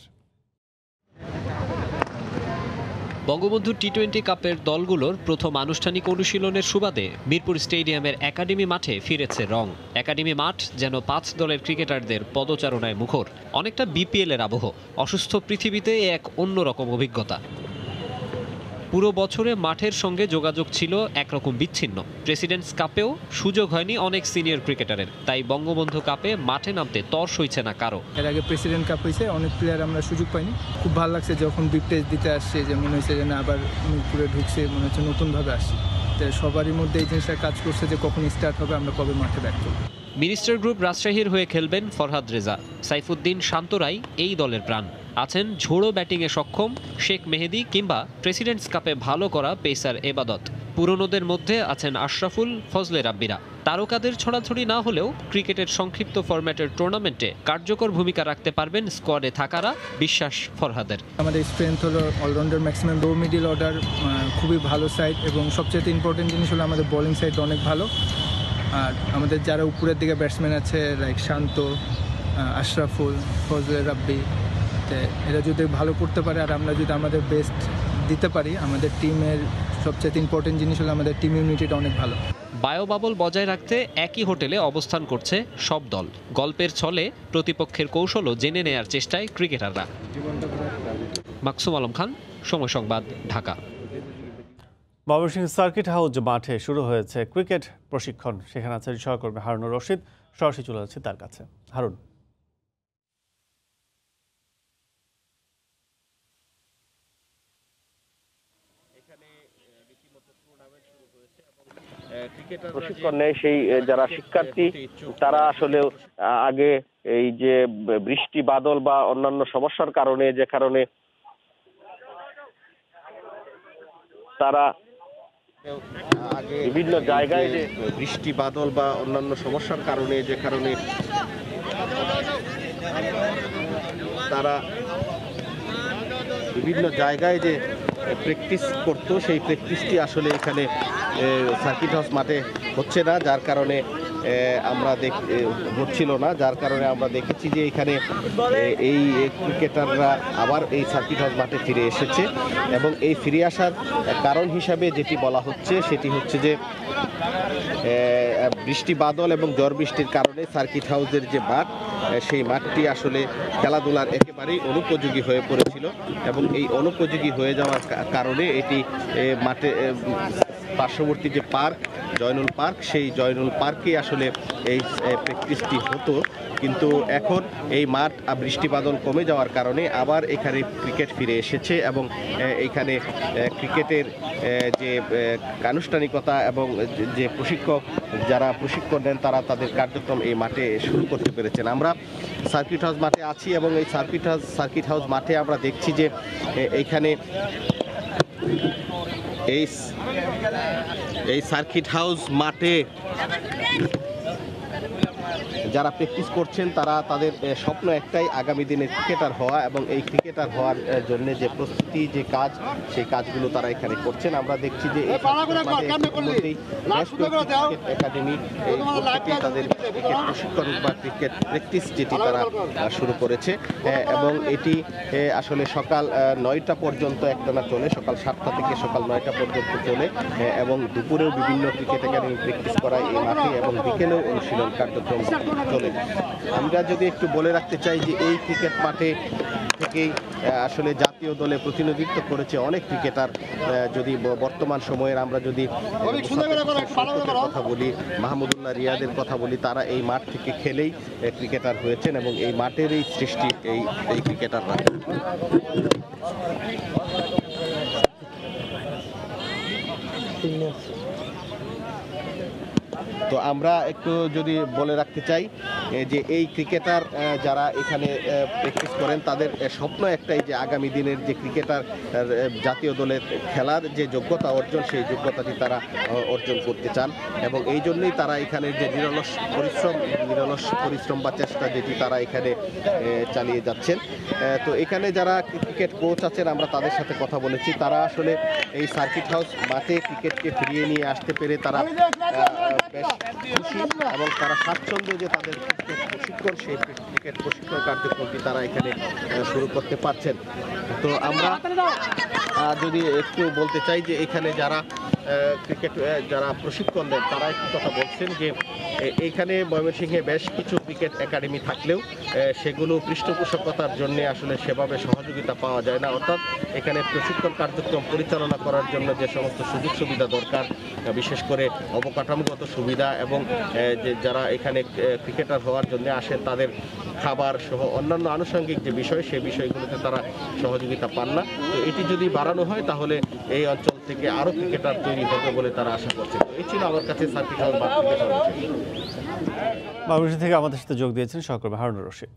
বঙ্গবন্ধু টি-20 কাপের দলগুলোর প্রথম আনুষ্ঠানিক অনুশীলনের সুবাদে মিরপুর স্টেডিয়ামের একাডেমি মাঠে ফিরেছে রং। একাডেমি মাঠ যেন 5 দলের ক্রিকেটারদের পদচারণায় মুখর, অনেকটা বিপিএল-এর আবহ। অসুস্থ পৃথিবীতে এক অন্যরকম অভিজ্ঞতা। পুরো বছরে মাঠের সঙ্গে যোগাযোগ ছিল একরকম বিচ্ছিন্ন। প্রেসিডেন্টস কাপেও সুযোগ হয়নি অনেক সিনিয়র ক্রিকেটারের, তাই বঙ্গবন্ধু কাপে মাঠে নামতে তর সইছে না কারো। এর আগে প্রেসিডেন্ট কাপ হয়েছে, অনেক প্লেয়ার আমরা সুযোগ পাইনি। খুব ভালো লাগছে যখন বিগ টেস্ট দিতে আসছে, যে মনে হয়েছে যে না আবার মিরপুরে ঢুকছে, মনে হচ্ছে নতুনভাবে আসছে। তো সবারই মধ্যে এই জিনিসটা কাজ করছে যে কখন স্টার্ট হবে, আমরা কবে মাঠে ব্যাক করব। মিনিস্টার গ্রুপ রাজশাহীর হয়ে খেলবেন ফরহাদ রেজা। সাইফুদ্দিন শান্তরাই এই দলের প্রাণ। আছেন ঝোড়ো ব্যাটিংয়ে সক্ষম শেখ মেহেদি কিংবা প্রেসিডেন্টস কাপে ভালো করা পেসার এবাদত। পুরনোদের মধ্যে আছেন আশরাফুল, ফজলে রাব্বিরা। তারকাদের ছড়াছড়ি না হলেও ক্রিকেটের সংক্ষিপ্ত ফরম্যাটের টুর্নামেন্টে কার্যকর ভূমিকা রাখতে পারবেন স্কোয়াডে থাকারা, বিশ্বাস ফরহাদের। আমাদের স্ট্রেংথ হলো অলরাউন্ডার, ম্যাক্সিমাম লো মিডিল অর্ডার খুবই ভালো সাইড, এবং সবচেয়ে ইম্পর্টেন্ট জিনিস হলো আমাদের বোলিং সাইড অনেক ভালো। আর আমাদের যারা উপরের দিকে ব্যাটসম্যান আছে লাইক শান্ত, আশরাফুল, ফজলে রাব্বি, এরা যদি ভালো করতে পারে আর আমরা যদি আমাদের বেস্ট দিতে পারি, আমাদের টিমের সবচেয়ে ইম্পর্টেন্ট জিনিস হলো আমাদের টিম ইউনিটিটা অনেক ভালো। বায়োবাবল বজায় রাখতে একই হোটেলে অবস্থান করছে সব দল। গল্পের ছলে প্রতিপক্ষের কৌশলও জেনে নেয়ার চেষ্টায় ক্রিকেটাররা। মাকসুম আলম খান, সময় সংবাদ, ঢাকা। ময়মনসিংহ সার্কিট হাউস মাঠে শুরু হয়েছে ক্রিকেট প্রশিক্ষণ। সেখানে আছেন সহকর্মী হারুনুর রশিদ। সরাসরি চলে যাচ্ছে তার কাছে। হারুন। প্রশিক্ষণ নেই সেই যারা শিক্ষার্থী, তারা আসলে আগে এই যে বৃষ্টি বাদল বা অন্যান্য সমস্যার কারণে তারা বিভিন্ন জায়গায় যে বৃষ্টি বাদল বা অন্যান্য সমস্যার কারণে তারা বিভিন্ন জায়গায় যে প্র্যাকটিস করতো, সেই প্র্যাকটিসটি আসলে এখানে সার্কিট হাউস মাঠে হচ্ছে না, যার কারণে আমরা দেখেছি যে এখানে এই ক্রিকেটাররা আবার এই সার্কিট হাউস মাঠে ফিরে এসেছে। এবং এই ফিরে আসার কারণ হিসাবে যেটি বলা হচ্ছে সেটি হচ্ছে যে বৃষ্টি বাদল এবং ঝড় বৃষ্টির কারণে সার্কিট হাউসের যে মাঠ, সেই মাঠটি আসলে খেলাধুলার একেবারেই অনুপযোগী হয়ে পড়েছিল এবং এই অনুপযোগী হয়ে যাওয়ার কারণে এটি মাঠে পার্শ্ববর্তী যে পার্ক, জয়নুল পার্ক, সেই জয়নুল পার্কে আসলে এই প্র্যাকটিসটি হতো। কিন্তু এখন এই মাঠ বৃষ্টি বাদল কমে যাওয়ার কারণে আবার এখানে ক্রিকেট ফিরে এসেছে এবং এইখানে ক্রিকেটের যে আনুষ্ঠানিকতা এবং যে যারা প্রশিক্ষণ নেন তারা তাদের কার্যক্রম এই মাঠে শুরু করতে পেরেছেন। আমরা সার্কিট হাউস মাঠে আছি এবং এই সার্কিট হাউস মাঠে আমরা দেখছি যে এইখানে এই সার্কিট হাউস মাঠে যারা প্র্যাকটিস করছেন তারা তাদের স্বপ্ন একটাই, আগামী দিনে ক্রিকেটার হওয়া, এবং এই ক্রিকেটার হওয়ার জন্য যে প্রস্তুতি, যে কাজ, সেই কাজগুলো তারা এখানে করছেন। আমরা দেখছি যে একাডেমি তাদের ক্রিকেট প্রশিক্ষণ বা ক্রিকেট প্র্যাকটিস যেটি তারা শুরু করেছে এবং এটি আসলে সকাল 9টা পর্যন্ত একটানা চলে, সকাল 7টা থেকে সকাল 9টা পর্যন্ত চলে এবং দুপুরেও বিভিন্ন ক্রিকেট একাডেমি প্র্যাকটিস করায় এই মাঠে এবং বিকেলেও অনুশীলন কার্যক্রম চলে। আমরা যদি একটু বলে রাখতে চাই যে এই ক্রিকেট মাঠে থেকেই আসলে জাতীয় দলে প্রতিনিধিত্ব করেছে অনেক ক্রিকেটার। যদি বর্তমান সময়ের আমরা যদি কথা বলি, মাহমুদুল্লাহ রিয়াদের কথা বলি, তারা এই মাঠ থেকে খেলেই ক্রিকেটার হয়েছেন এবং এই মাঠের এই সৃষ্টি এই ক্রিকেটাররা। তো আমরা একটু যদি বলে রাখতে চাই যে এই ক্রিকেটার যারা এখানে প্র্যাকটিস করেন তাদের স্বপ্ন একটাই যে আগামী দিনের যে ক্রিকেটার জাতীয় দলের খেলার যে যোগ্যতা অর্জন, সেই যোগ্যতাটি তারা অর্জন করতে চান এবং এই জন্যই তারা এখানে যে নিরলস পরিশ্রম বা চেষ্টা যেটি তারা এখানে চালিয়ে যাচ্ছেন। তো এখানে যারা ক্রিকেট কোচ আছেন আমরা তাদের সাথে কথা বলেছি, তারা আসলে এই সার্কিট হাউস মাঠে ক্রিকেটকে ফিরিয়ে নিয়ে আসতে পেরে তারা বেশ খুশি এবং তারা স্বাচ্ছন্দ্য যে তাদের প্রশিক্ষণ, সেই ক্রিকেট প্রশিক্ষণ কার্যক্রমটি তারা এখানে শুরু করতে পারছেন। তো আমরা যদি একটু বলতে চাই যে এখানে যারা যারা প্রশিক্ষণ দেন তারা একটু কথা বলছেন যে এইখানে ময়মনসিংহে বেশ কিছু ক্রিকেট একাডেমি থাকলেও সেগুলো পৃষ্ঠপোষকতার জন্য আসলে সেভাবে সহযোগিতা পাওয়া যায় না। অর্থাৎ এখানে প্রশিক্ষণ কার্যক্রম পরিচালনা করার জন্য যে সমস্ত সুযোগ সুবিধা দরকার, বিশেষ করে অবকাঠামোগত সুবিধা এবং যারা এখানে ক্রিকেটার হওয়ার জন্য আসেন তাদের খাবার সহ অন্যান্য আনুষঙ্গিক যে বিষয়, সেই বিষয়গুলোতে তারা সহযোগিতা পান না। তো এটি যদি বাড়ানো হয় তাহলে এই অঞ্চল থেকে আরও ক্রিকেটার তৈরি হবে বলে তারা আশা করছে। তো এই ছিল আমার কাছে সার্কিট হাউস বাংলাদেশ থেকে আমাদের সাথে যোগ দিয়েছেন সহকর্মী হারুনুর রশিদ।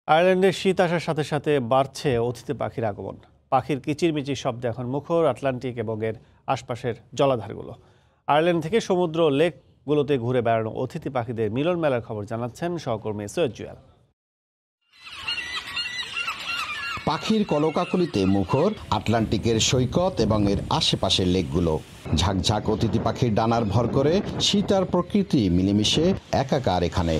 আয়ারল্যান্ডের শীত আসার সাথে সাথে বাড়ছে অতিথি পাখির আগমন। পাখির কিচিরমিচির শব্দে এখন মুখর আটলান্টিক এবং এর আশপাশের জলাধারগুলো। আয়ারল্যান্ড থেকে সমুদ্র লেকগুলোতে ঘুরে বেড়ানো অতিথি পাখিদের মিলন মেলার খবর জানাচ্ছেন সহকর্মী সৈয়দ জুয়েল। পাখির কলকাকলিতে মুখর আটলান্টিকের সৈকত এবং এর আশেপাশের লেকগুলো। ঝাঁকঝাঁক অতিথি পাখির ডানার ভর করে শীত আর প্রকৃতি মিলেমিশে একাকার এখানে।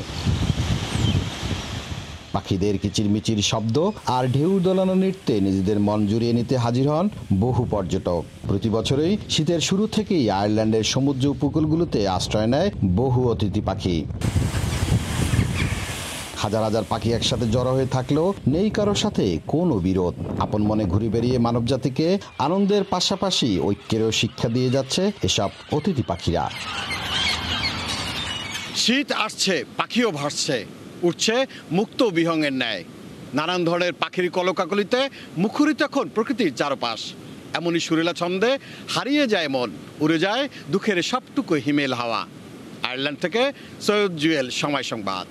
পাখিদের কিচিরমিচির শব্দ আর ঢেউ দোলানো নৃত্যে নিজেদের মন জুড়িয়ে নিতে হাজির হন বহু পর্যটক। প্রতি বছরই শীতের শুরু থেকেই আয়ারল্যান্ডের সমুদ্র উপকূলগুলোতে আশ্রয় নেয় বহু অতিথি পাখি। হাজার হাজার পাখি একসাথে জড়ো হয়ে থাকলেও নেই কারোর সাথে কোনো বিরোধ। আপন মনে ঘুরে বেরিয়ে মানবজাতিকে আনন্দের পাশাপাশি ঐক্যেরও শিক্ষা দিয়ে যাচ্ছে এসব অতিথি পাখিরা। শীত আসছে, পাখিও ভাসছে, উঠছে মুক্ত বিহঙ্গের ন্যায়। নানান ধরনের পাখির কলকাকলিতে মুখরিত এখন প্রকৃতির চারপাশ। এমনই সুরেলা ছন্দে হারিয়ে যায় মন, উড়ে যায় দুঃখের সবটুকু হিমেল হাওয়া। আয়ারল্যান্ড থেকে সৈয়দ জুয়েল, সময় সংবাদ।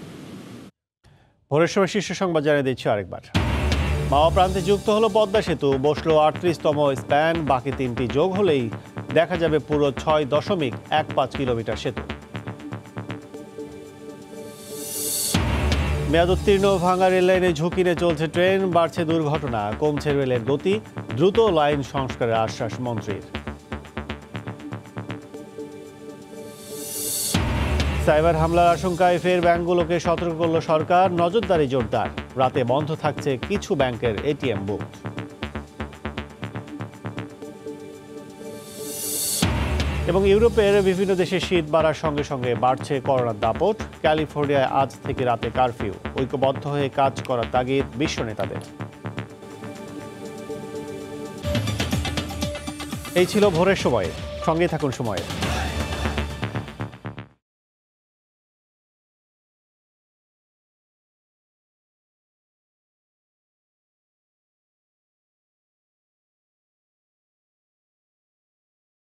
ভোরের সময় শীর্ষ সংবাদ জানিয়ে দিচ্ছি আরেকবার। মাওয়া প্রান্তে যুক্ত হলো পদ্মা সেতু, বসলো 38তম স্প্যান। বাকি 3টি যোগ হলেই দেখা যাবে পুরো 6.15 কিলোমিটার সেতু। মেয়াদ উত্তীর্ণ ভাঙা রেল লাইনে ঝুঁকি নিয়ে চলছে ট্রেন, বাড়ছে দুর্ঘটনা, কমছে রেলের গতি, দ্রুত লাইন সংস্কারের আশ্বাস মন্ত্রীর। সাইবার হামলার আশঙ্কায় ফের ব্যাংকগুলোকে সতর্ক করল সরকার, নজরদারি জোরদার। রাতে বন্ধ থাকছে কিছু ব্যাংকের এটিএম বুথ। এবং ইউরোপের বিভিন্ন দেশে শীত বাড়ার সঙ্গে সঙ্গে বাড়ছে করোনার দাপট। ক্যালিফোর্নিয়ায় আজ থেকে রাতে কারফিউ, ঐক্যবদ্ধ হয়ে কাজ করার তাগিদ বিশ্ব নেতাদের। এই ছিল ভোরের সময়, সঙ্গে থাকুন সময়ে।